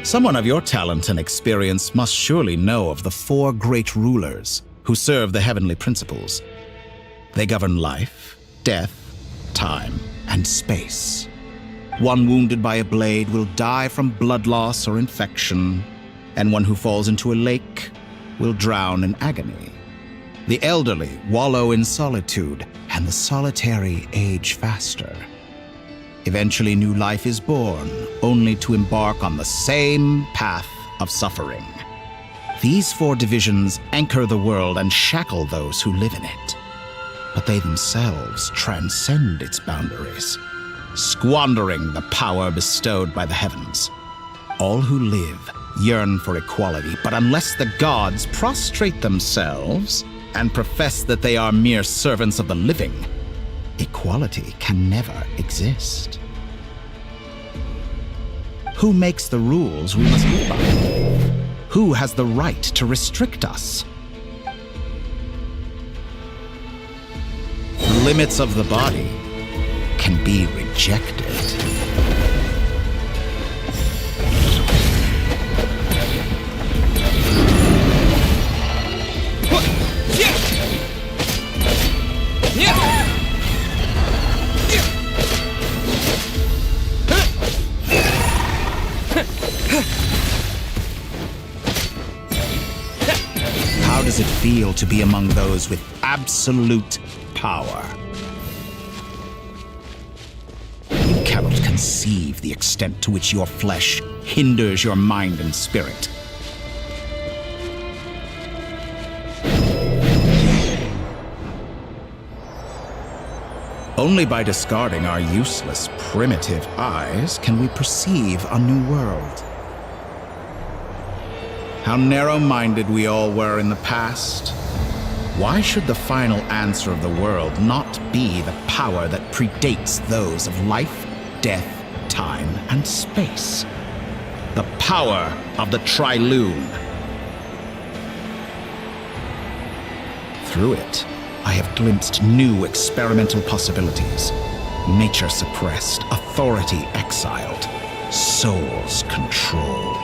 Someone of your talent and experience must surely know of the 4 great rulers who serve the heavenly principles. They govern life, death, time, and space. One wounded by a blade will die from blood loss or infection, and one who falls into a lake will drown in agony. The elderly wallow in solitude, and the solitary age faster. Eventually, new life is born, only to embark on the same path of suffering. These 4 divisions anchor the world and shackle those who live in it. But they themselves transcend its boundaries, squandering the power bestowed by the heavens. All who live yearn for equality, but unless the gods prostrate themselves and profess that they are mere servants of the living, equality can never exist. Who makes the rules we must live by? Who has the right to restrict us? The limits of the body can be rejected. How does it feel to be among those with absolute power? You cannot conceive the extent to which your flesh hinders your mind and spirit. Only by discarding our useless, primitive eyes can we perceive a new world. How narrow-minded we all were in the past, Why should the final answer of the world not be the power that predates those of life, death, time, and space? The power of the Trilune. Through it, I have glimpsed new experimental possibilities. Nature suppressed, authority exiled, souls controlled.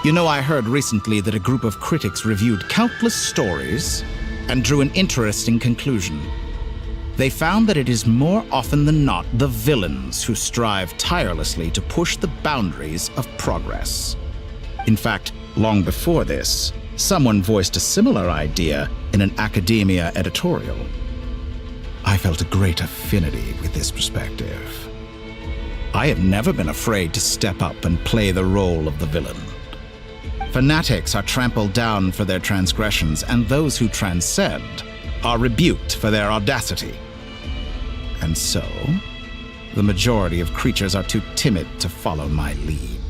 You know, I heard recently that a group of critics reviewed countless stories and drew an interesting conclusion. They found that it is more often than not the villains who strive tirelessly to push the boundaries of progress. In fact, long before this, someone voiced a similar idea in an academia editorial. I felt a great affinity with this perspective. I have never been afraid to step up and play the role of the villain. Fanatics are trampled down for their transgressions, and those who transcend are rebuked for their audacity. And so, the majority of creatures are too timid to follow my lead.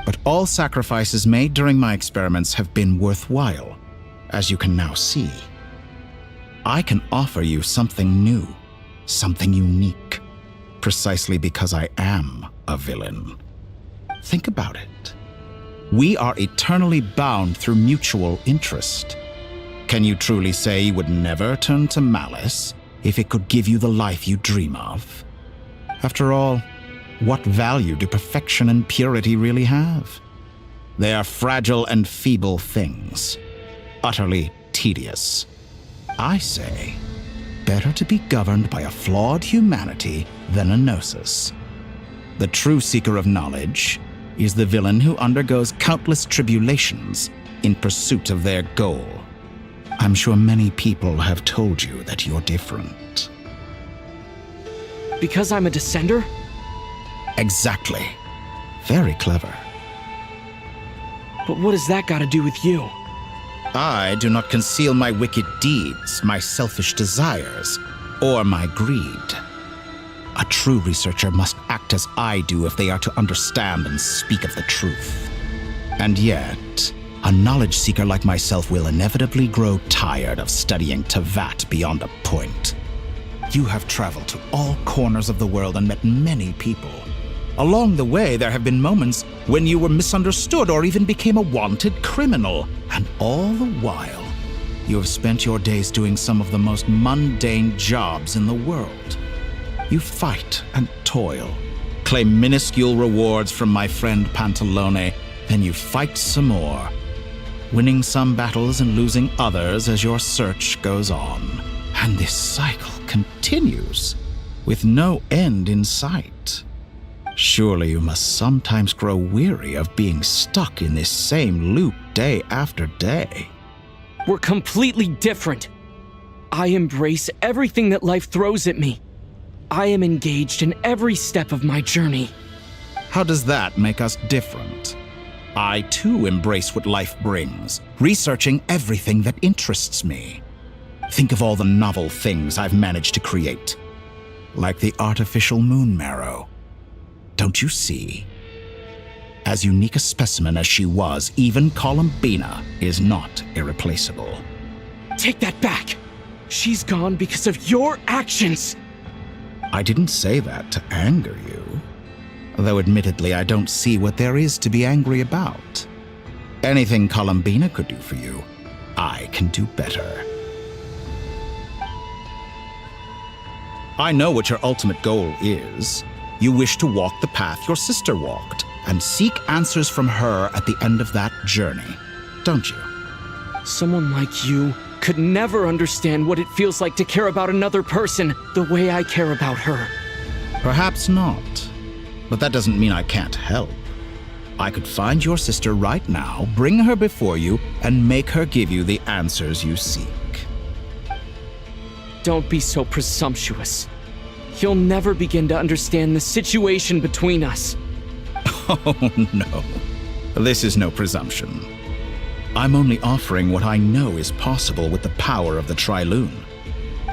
But all sacrifices made during my experiments have been worthwhile, as you can now see. I can offer you something new, something unique, precisely because I am a villain. Think about it. We are eternally bound through mutual interest. Can you truly say you would never turn to malice if it could give you the life you dream of? After all, what value do perfection and purity really have? They are fragile and feeble things, utterly tedious. I say, better to be governed by a flawed humanity than a gnosis. The true seeker of knowledge is the villain who undergoes countless tribulations in pursuit of their goal. I'm sure many people have told you that you're different. Because I'm a descender? Exactly. Very clever. But what has that got to do with you? I do not conceal my wicked deeds, my selfish desires, or my greed. A true researcher must act as I do if they are to understand and speak of the truth. And yet, a knowledge seeker like myself will inevitably grow tired of studying Tevat beyond a point. You have traveled to all corners of the world and met many people. Along the way, there have been moments when you were misunderstood or even became a wanted criminal. And all the while, you have spent your days doing some of the most mundane jobs in the world. You fight and toil, claim minuscule rewards from my friend Pantalone, then you fight some more, winning some battles and losing others as your search goes on. And this cycle continues, with no end in sight. Surely you must sometimes grow weary of being stuck in this same loop day after day. We're completely different. I embrace everything that life throws at me. I am engaged in every step of my journey. How does that make us different? I too embrace what life brings, researching everything that interests me. Think of all the novel things I've managed to create, like the artificial moon marrow. Don't you see? As unique a specimen as she was, even Columbina is not irreplaceable. Take that back! She's gone because of your actions! I didn't say that to anger you. Though admittedly, I don't see what there is to be angry about. Anything Columbina could do for you, I can do better. I know what your ultimate goal is. You wish to walk the path your sister walked, and seek answers from her at the end of that journey, don't you? Someone like you could never understand what it feels like to care about another person the way I care about her. Perhaps not, but that doesn't mean I can't help. I could find your sister right now, bring her before you, and make her give you the answers you seek. Don't be so presumptuous. You'll never begin to understand the situation between us. Oh, no. This is no presumption. I'm only offering what I know is possible with the power of the Trilune.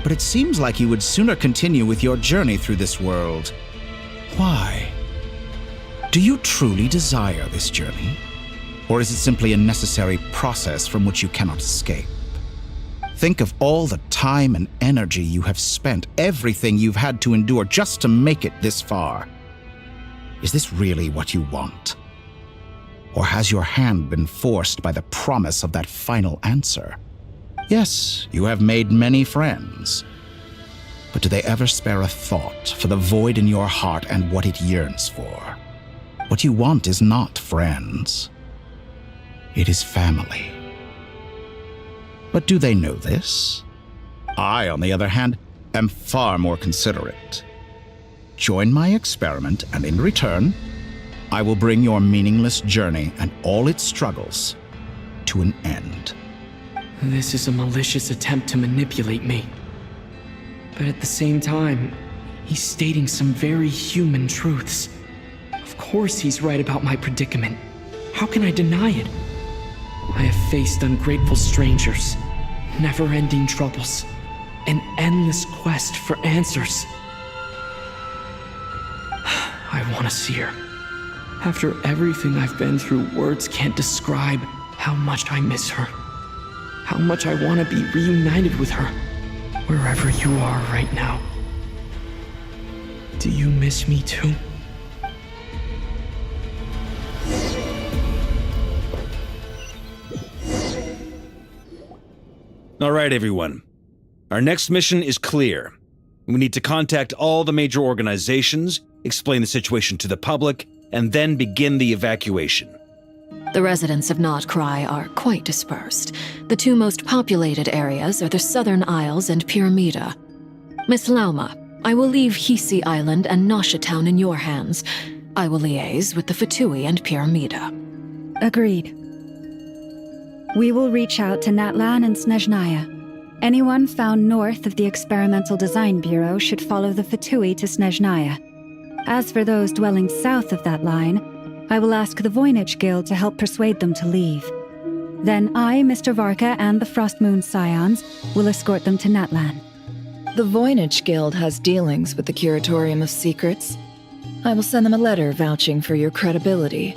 But it seems like you would sooner continue with your journey through this world. Why? Do you truly desire this journey? Or is it simply a necessary process from which you cannot escape? Think of all the time and energy you have spent, everything you've had to endure just to make it this far. Is this really what you want? Or has your hand been forced by the promise of that final answer? Yes, you have made many friends. But do they ever spare a thought for the void in your heart and what it yearns for? What you want is not friends. It is family. But do they know this? I, on the other hand, am far more considerate. Join my experiment, and in return, I will bring your meaningless journey and all its struggles to an end. This is a malicious attempt to manipulate me. But at the same time, he's stating some very human truths. Of course he's right about my predicament. How can I deny it? I have faced ungrateful strangers, never-ending troubles, an endless quest for answers. I want to see her. After everything I've been through, words can't describe how much I miss her. How much I want to be reunited with her, wherever you are right now. Do you miss me too? All right, everyone. Our next mission is clear. We need to contact all the major organizations, explain the situation to the public, and then begin the evacuation. The residents of Notcry are quite dispersed. The two most populated areas are the Southern Isles and Pyramida. Miss Lauma, I will leave Hisi Island and Nasha Town in your hands. I will liaise with the Fatui and Pyramida. Agreed. We will reach out to Natlan and Snezhnaya. Anyone found north of the Experimental Design Bureau should follow the Fatui to Snezhnaya. As for those dwelling south of that line, I will ask the Voynich Guild to help persuade them to leave. Then I, Mr. Varka, and the Frostmoon Scions will escort them to Natlan. The Voynich Guild has dealings with the Curatorium of Secrets. I will send them a letter vouching for your credibility.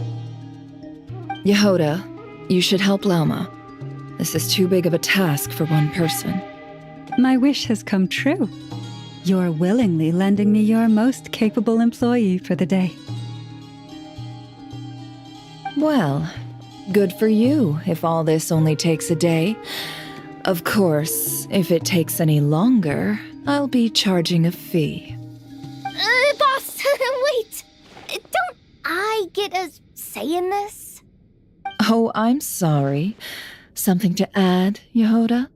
Yehoda, you should help Lauma. This is too big of a task for one person. My wish has come true. You're willingly lending me your most capable employee for the day. Well, good for you if all this only takes a day. Of course, if it takes any longer, I'll be charging a fee. Boss, wait! Don't I get a say in this? Oh, I'm sorry. Something to add, Yehoda?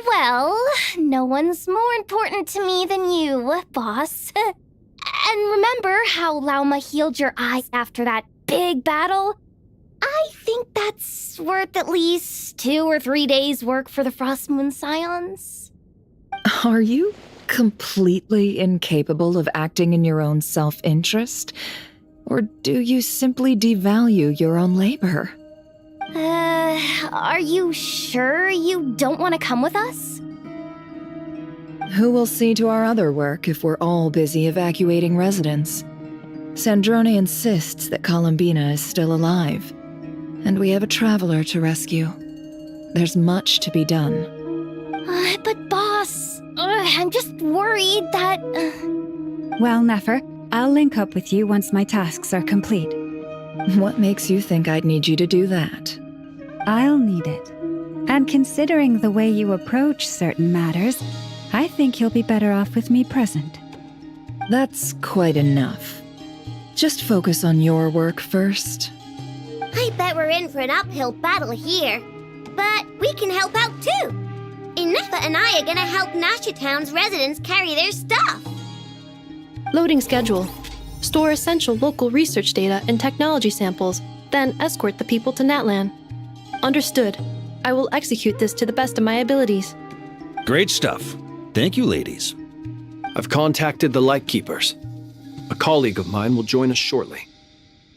Well, no one's more important to me than you, boss. And remember how Lauma healed your eyes after that big battle? I think that's worth at least 2 or 3 days' work for the Frostmoon Scions. Are you completely incapable of acting in your own self-interest? Or do you simply devalue your own labor? Are you sure you don't want to come with us? Who will see to our other work if we're all busy evacuating residents? Sandrone insists that Columbina is still alive, and we have a traveler to rescue. There's much to be done. But boss, I'm just worried that... Well, Nefer, I'll link up with you once my tasks are complete. What makes you think I'd need you to do that? I'll need it. And considering the way you approach certain matters, I think you'll be better off with me present. That's quite enough. Just focus on your work first. I bet we're in for an uphill battle here. But we can help out too. Inefa and I are gonna help Nasha Town's residents carry their stuff. Loading schedule. Store essential local research data and technology samples, then escort the people to Natlan. Understood. I will execute this to the best of my abilities. Great stuff. Thank you, ladies. I've contacted the Lightkeepers. A colleague of mine will join us shortly.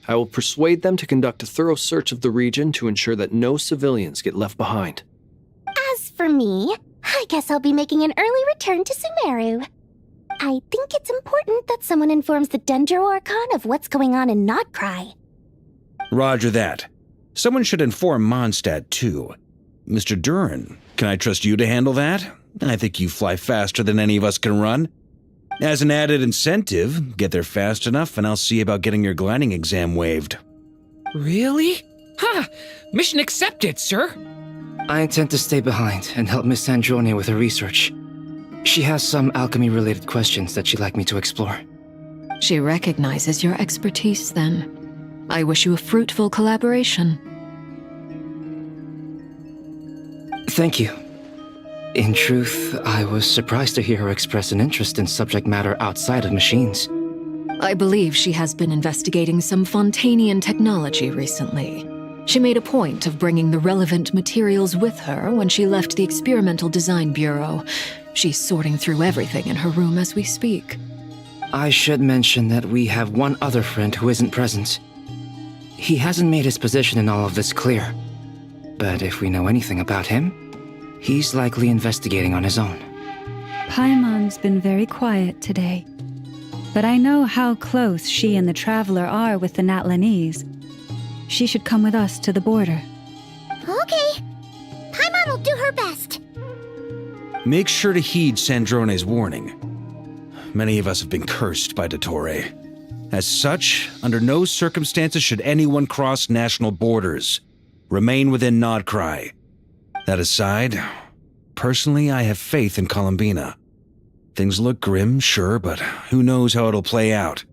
I will persuade them to conduct a thorough search of the region to ensure that no civilians get left behind. As for me, I guess I'll be making an early return to Sumeru. I think it's important that someone informs the Dendro Archon of what's going on in Notcry. Roger that. Someone should inform Mondstadt, too. Mr. Duran, can I trust you to handle that? I think you fly faster than any of us can run. As an added incentive, get there fast enough and I'll see about getting your gliding exam waived. Really? Ha! Mission accepted, sir! I intend to stay behind and help Miss Sandrone with her research. She has some alchemy-related questions that she'd like me to explore. She recognizes your expertise, then. I wish you a fruitful collaboration. Thank you. In truth, I was surprised to hear her express an interest in subject matter outside of machines. I believe she has been investigating some Fontanian technology recently. She made a point of bringing the relevant materials with her when she left the Experimental Design Bureau. She's sorting through everything in her room as we speak. I should mention that we have one other friend who isn't present. He hasn't made his position in all of this clear. But if we know anything about him, he's likely investigating on his own. Paimon's been very quiet today. But I know how close she and the Traveler are with the Natlanese. She should come with us to the border. Okay. Paimon will do her best. Make sure to heed Sandrone's warning. Many of us have been cursed by Dottore. As such, under no circumstances should anyone cross national borders. Remain within Notcry. That aside, personally I have faith in Columbina. Things look grim, sure, but who knows how it'll play out.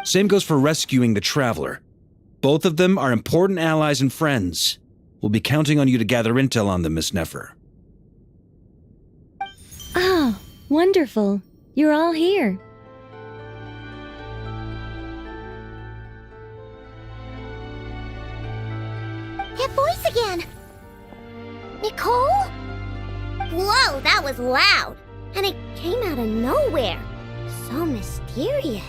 Same goes for rescuing the Traveler. Both of them are important allies and friends. We'll be counting on you to gather intel on them, Miss Nefer. Oh, wonderful. You're all here. That voice again! Nicole? Whoa, that was loud! And it came out of nowhere. So mysterious.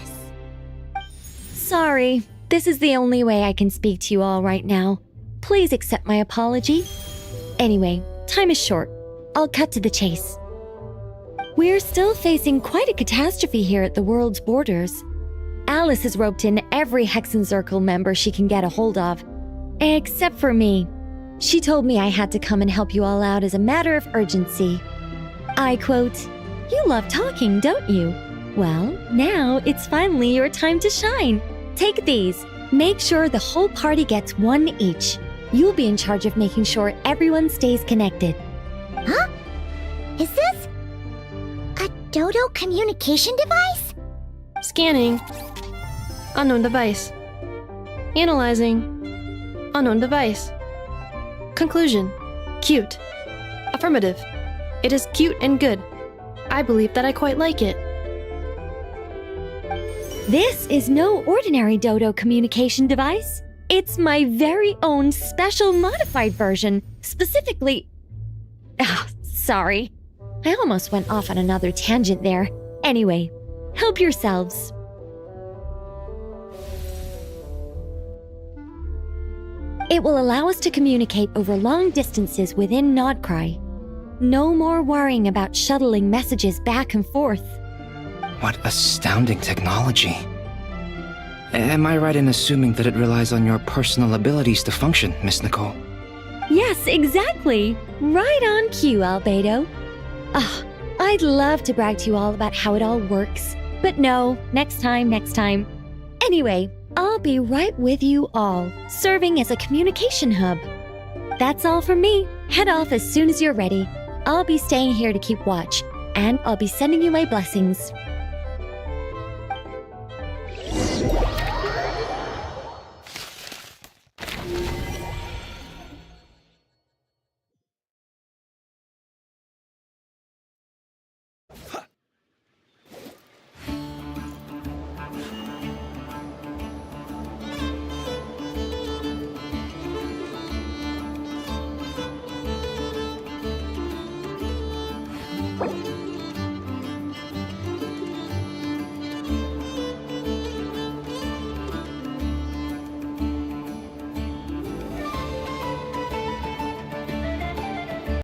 Sorry, this is the only way I can speak to you all right now. Please accept my apology. Anyway, time is short. I'll cut to the chase. We're still facing quite a catastrophe here at the world's borders. Alice has roped in every Hexenzirkel member she can get a hold of. Except for me. She told me I had to come and help you all out as a matter of urgency. I quote, "You love talking, don't you? Well, now it's finally your time to shine. Take these. Make sure the whole party gets one each. You'll be in charge of making sure everyone stays connected." Huh? Is this a Dodo communication device? Scanning. Unknown device. Analyzing. Unknown device. Conclusion. Cute. Affirmative. It is cute and good. I believe that I quite like it. This is no ordinary Dodo communication device. It's my very own special modified version, specifically... sorry. I almost went off on another tangent there. Anyway, help yourselves. It will allow us to communicate over long distances within Notcry. No more worrying about shuttling messages back and forth. What astounding technology. Am I right in assuming that it relies on your personal abilities to function, Miss Nicole? Yes, exactly. Right on cue, Albedo. I'd love to brag to you all about how it all works. But no, next time. Anyway, I'll be right with you all, serving as a communication hub. That's all from me. Head off as soon as you're ready. I'll be staying here to keep watch, and I'll be sending you my blessings.